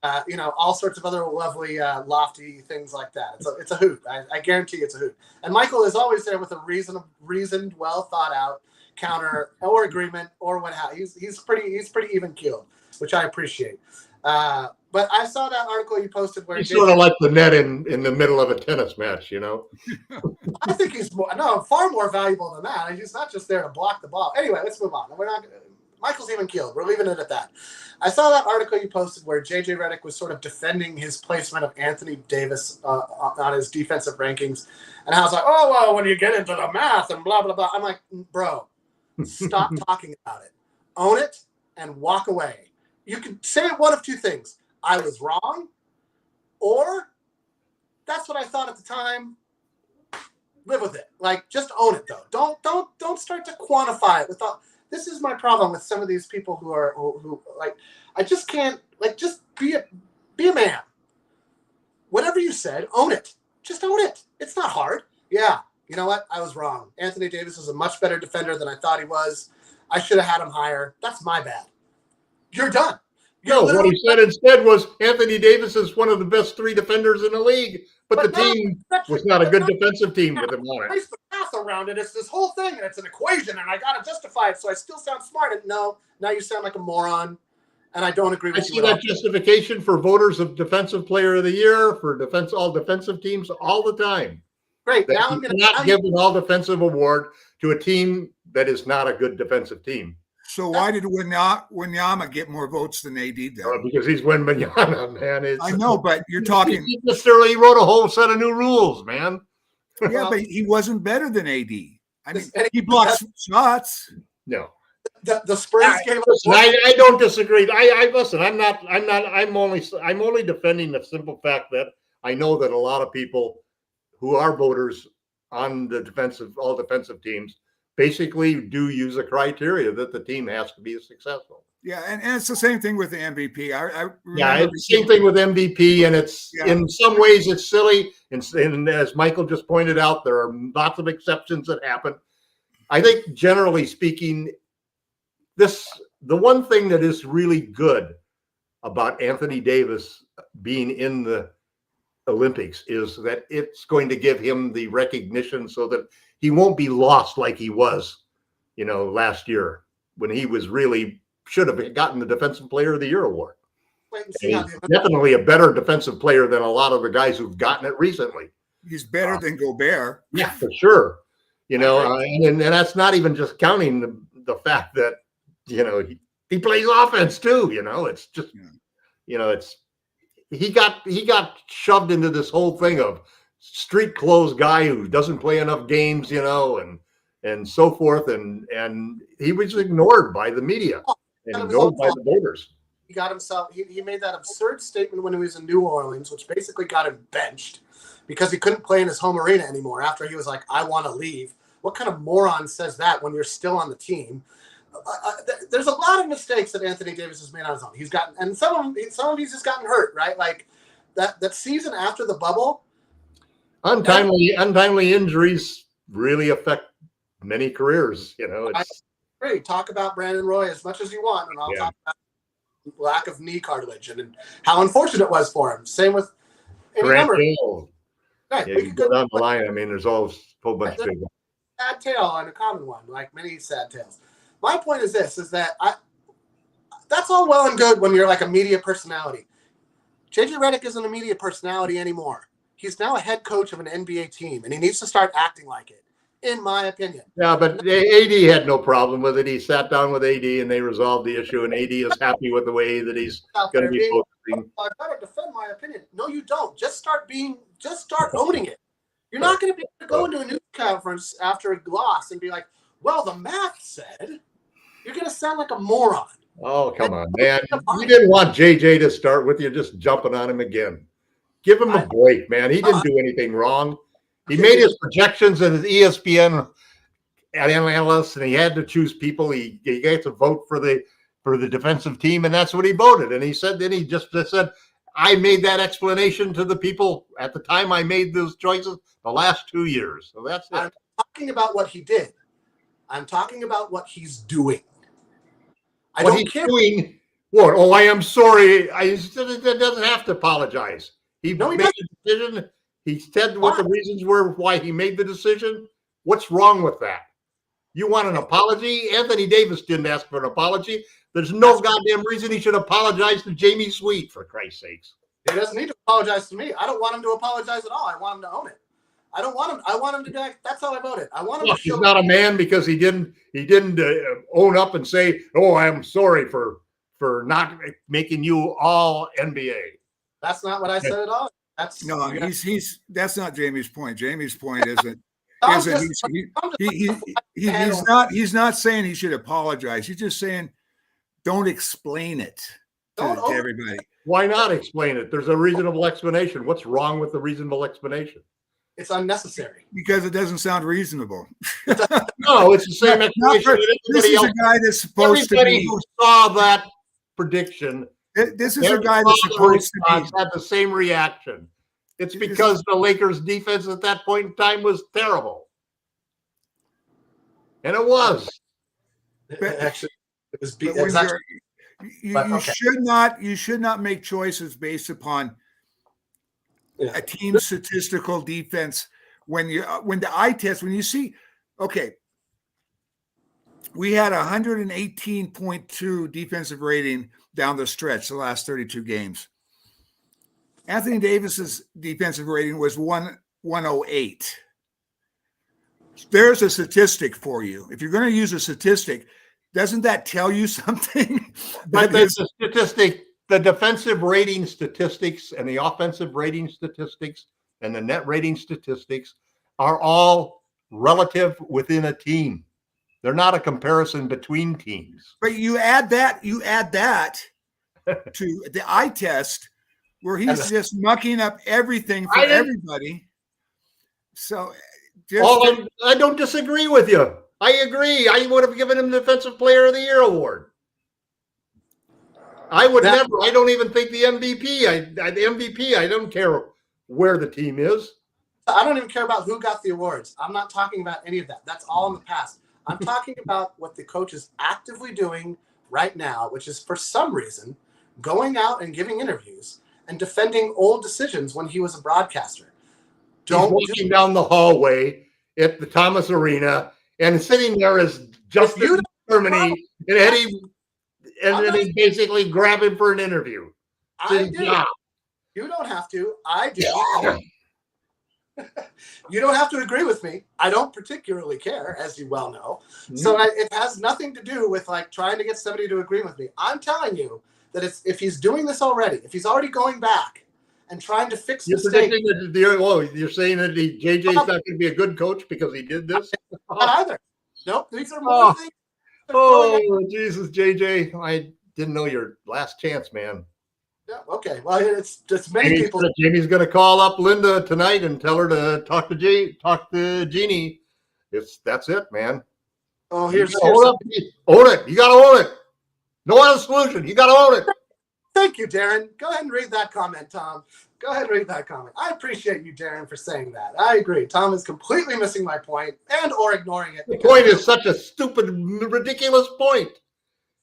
and, all sorts of other lovely, lofty things like that. It's a hoot. I guarantee it's a hoot. And Michael is always there with a reasoned, well thought out counter or agreement or what have you. He's pretty even keeled, which I appreciate. But I saw that article you posted where he's sort of like the net in the middle of a tennis match, you know. I think he's far more valuable than that. He's not just there to block the ball. Anyway, let's move on. Michael's even keeled. We're leaving it at that. I saw that article you posted where JJ Redick was sort of defending his placement of Anthony Davis on his defensive rankings, and I was like, oh well, when you get into the math and blah blah blah, I'm like, bro, stop talking about it, own it, and walk away. You can say one of two things: I was wrong, or that's what I thought at the time. Live with it. Like, just own it though. Don't start to quantify it without. This is my problem with some of these people who like, I just can't, like, just be a man. Whatever you said, own it. Just own it. It's not hard. Yeah. You know what? I was wrong. Anthony Davis is a much better defender than I thought he was. I should have had him higher. That's my bad. You're done. What he said instead was Anthony Davis is one of the best 3 defenders in the league, but the team was not a good defensive team with him on it. Place the math around it. It's this whole thing, and it's an equation, and I got to justify it, so I still sound smart. And no, now you sound like a moron, and I don't agree with you. I see that justification for voters of Defensive Player of the Year, for all defensive teams all the time. Great. Now I'm going to give an all-defensive award to a team that is not a good defensive team. So why did Wanyama get more votes than AD did? Because he's Wembanyama, man. I know, but you're talking. He necessarily wrote a whole set of new rules, man. Yeah, but he wasn't better than AD. I mean, he blocks shots. No. The Spurs game. I don't disagree. I listen. I'm only defending the simple fact that I know that a lot of people who are voters on the all defensive teams basically do use a criteria that the team has to be successful. Yeah, and it's the same thing with the MVP. It's the same thing with MVP, and it's in some ways it's silly. And as Michael just pointed out, there are lots of exceptions that happen. I think generally speaking, the one thing that is really good about Anthony Davis being in the Olympics is that it's going to give him the recognition so that he won't be lost like he was, last year when he was really should have gotten the Defensive Player of the Year award. He's definitely a better defensive player than a lot of the guys who've gotten it recently. He's better than Gobert. Yeah, for sure. And that's not even just counting the fact that, he plays offense too. It's just, he got shoved into this whole thing of street clothes guy who doesn't play enough games, and so forth. And he was ignored by the media and ignored by the voters. He got himself, he made that absurd statement when he was in New Orleans, which basically got him benched because he couldn't play in his home arena anymore after he was like, I want to leave. What kind of moron says that when you're still on the team? There's a lot of mistakes that Anthony Davis has made on his own. He's gotten, and some of these has gotten hurt, right? Like that season after the bubble. Untimely injuries really affect many careers. It's Great. Talk about Brandon Roy as much as you want, and I'll Yeah. talk about lack of knee cartilage and how unfortunate it was for him. Same with any Grant number. Hill. Right. Yeah, We you could go go down the line. I mean, there's all a whole bunch of big ones. sad tale and a common one, like many sad tales. My point is this: is that that's all well and good when you're like a media personality. JJ Redick isn't a media personality anymore. He's now a head coach of an NBA team, and he needs to start acting like it, in my opinion. Yeah, but AD had no problem with it. He sat down with AD and they resolved the issue, and AD is happy with the way that he's going to be focusing. I gotta defend my opinion. No, you don't. Just start owning it. You're not going to be able to go into a news conference after a loss and be like, "Well, the math said." You're going to sound like a moron. Oh, come on, man. You didn't want JJ to start with you just jumping on him again. Give him a break, man. He didn't do anything wrong. He made his projections and his ESPN analysts, and he had to choose people. He got to vote for the defensive team, and that's what he voted. And he said, then he just said, I made that explanation to the people at the time I made those choices the last 2 years. So that's it. I'm talking about what he did. I'm talking about what he's doing. I don't care. Doing what? Oh, I am sorry. He doesn't have to apologize. He made a decision. He said what the reasons were why he made the decision. What's wrong with that? You want an apology? Anthony Davis didn't ask for an apology. There's no goddamn reason he should apologize to Jamie Sweet, for Christ's sakes. He doesn't need to apologize to me. I don't want him to apologize at all. I want him to own it. I don't want him. I want him to be like, that's how I voted. I want him to show. He's not a man because he didn't own up and say, "Oh, I'm sorry for not making you all NBA." That's not what I said at all. That's that's not Jamie's point. Jamie's point isn't he's not saying he should apologize. He's just saying don't explain it to everybody. Why not explain it? There's a reasonable explanation. What's wrong with the reasonable explanation? It's unnecessary. Because it doesn't sound reasonable. No, it's the same explanation. This is a guy that's supposed to be. Everybody who saw that prediction. This is a guy that's supposed to be. Had the same reaction. It's because the Lakers' defense at that point in time was terrible, and it was. Actually, it was. You should not make choices based upon a team's statistical defense when the eye test, when you see, okay, we had 118.2 defensive rating down the stretch the last 32 games. Anthony Davis's defensive rating was 108. There's a statistic for you. If you're going to use a statistic, doesn't that tell you something? But there's a statistic. The defensive rating statistics and the offensive rating statistics and the net rating statistics are all relative within a team. They're not a comparison between teams. But you add that to the eye test where he's just mucking up everything for everybody. So I don't disagree with you. I agree. I would have given him the Defensive Player of the Year award. I would never. I don't even think the MVP. The MVP. I don't care where the team is. I don't even care about who got the awards. I'm not talking about any of that. That's all in the past. I'm talking about what the coach is actively doing right now, which is for some reason going out and giving interviews and defending old decisions when he was a broadcaster. He's walking down the hallway at the Thomas Arena and sitting there as Justin Germany and Eddie. And then he basically grab him for an interview. I do. You don't have to. I do. You don't have to agree with me. I don't particularly care, as you well know. So it has nothing to do with like trying to get somebody to agree with me. I'm telling you that if he's doing this already, if he's already going back and trying to fix mistakes. You're saying that JJ's not going to be a good coach because he did this? Not either. Nope. These are more things. Oh, Jesus, JJ. I didn't know your last chance, man. Yeah, okay. Well, it's many people. Jamie's going to call up Linda tonight and tell her to talk to Jeannie. That's it, man. Oh, own it. You got to own it. No other solution. You got to own it. Thank you, Darren. Go ahead and read that comment, Tom. Go ahead and read that comment. I appreciate you, Darren, for saying that. I agree. Tom is completely missing my point and or ignoring it. The point is such a stupid, ridiculous point.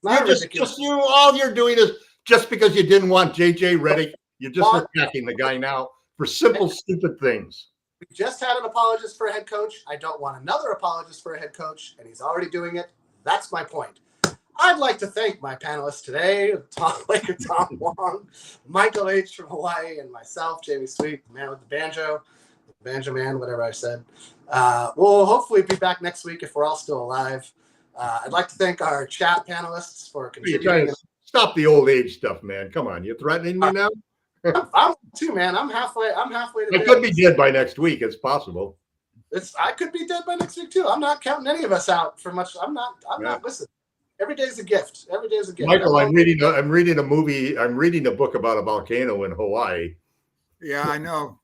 Not You're ridiculous. all you're doing is just because you didn't want JJ Redick, you're just attacking the guy now for simple, stupid things. We just had an apologist for a head coach. I don't want another apologist for a head coach, and he's already doing it. That's my point. I'd like to thank my panelists today, Tom Wong, Michael H. from Hawaii, and myself, Jamie Sweet, the man with the banjo man, whatever I said. We'll hopefully be back next week if we're all still alive. I'd like to thank our chat panelists for contributing. Stop the old age stuff, man. Come on, you're threatening me now? I'm too, man. I'm halfway to I could be dead by next week. It's possible. I could be dead by next week too. I'm not counting any of us out for much. I'm not. Listen, every day is a gift. Every day is a gift. Michael, I'm reading a movie. I'm reading a book about a volcano in Hawaii. Yeah, I know.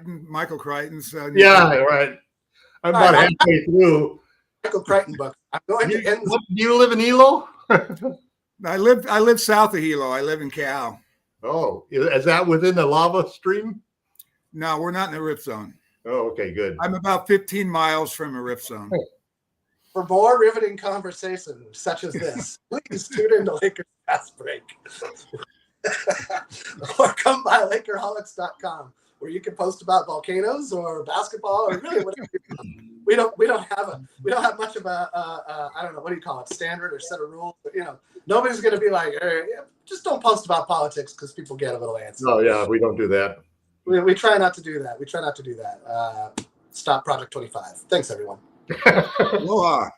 Michael Crichton's. Yeah, right. I'm about halfway through. Michael Crichton book. I'm going to end. Do you live in Hilo? I live south of Hilo. I live in Cal. Oh, is that within the lava stream? No, we're not in the rift zone. Oh, okay, good. I'm about 15 miles from a rift zone. For more riveting conversation such as this, please tune in to Lakers Fast Break. Or come by Lakerholics.com, where you can post about volcanoes or basketball or really whatever. We don't have much of a I don't know, what do you call it, standard or set of rules, but nobody's going to be like, hey, just don't post about politics because people get a little antsy. Oh yeah, we don't do that. We try not to do that. Stop Project 25. Thanks, everyone. Aloha.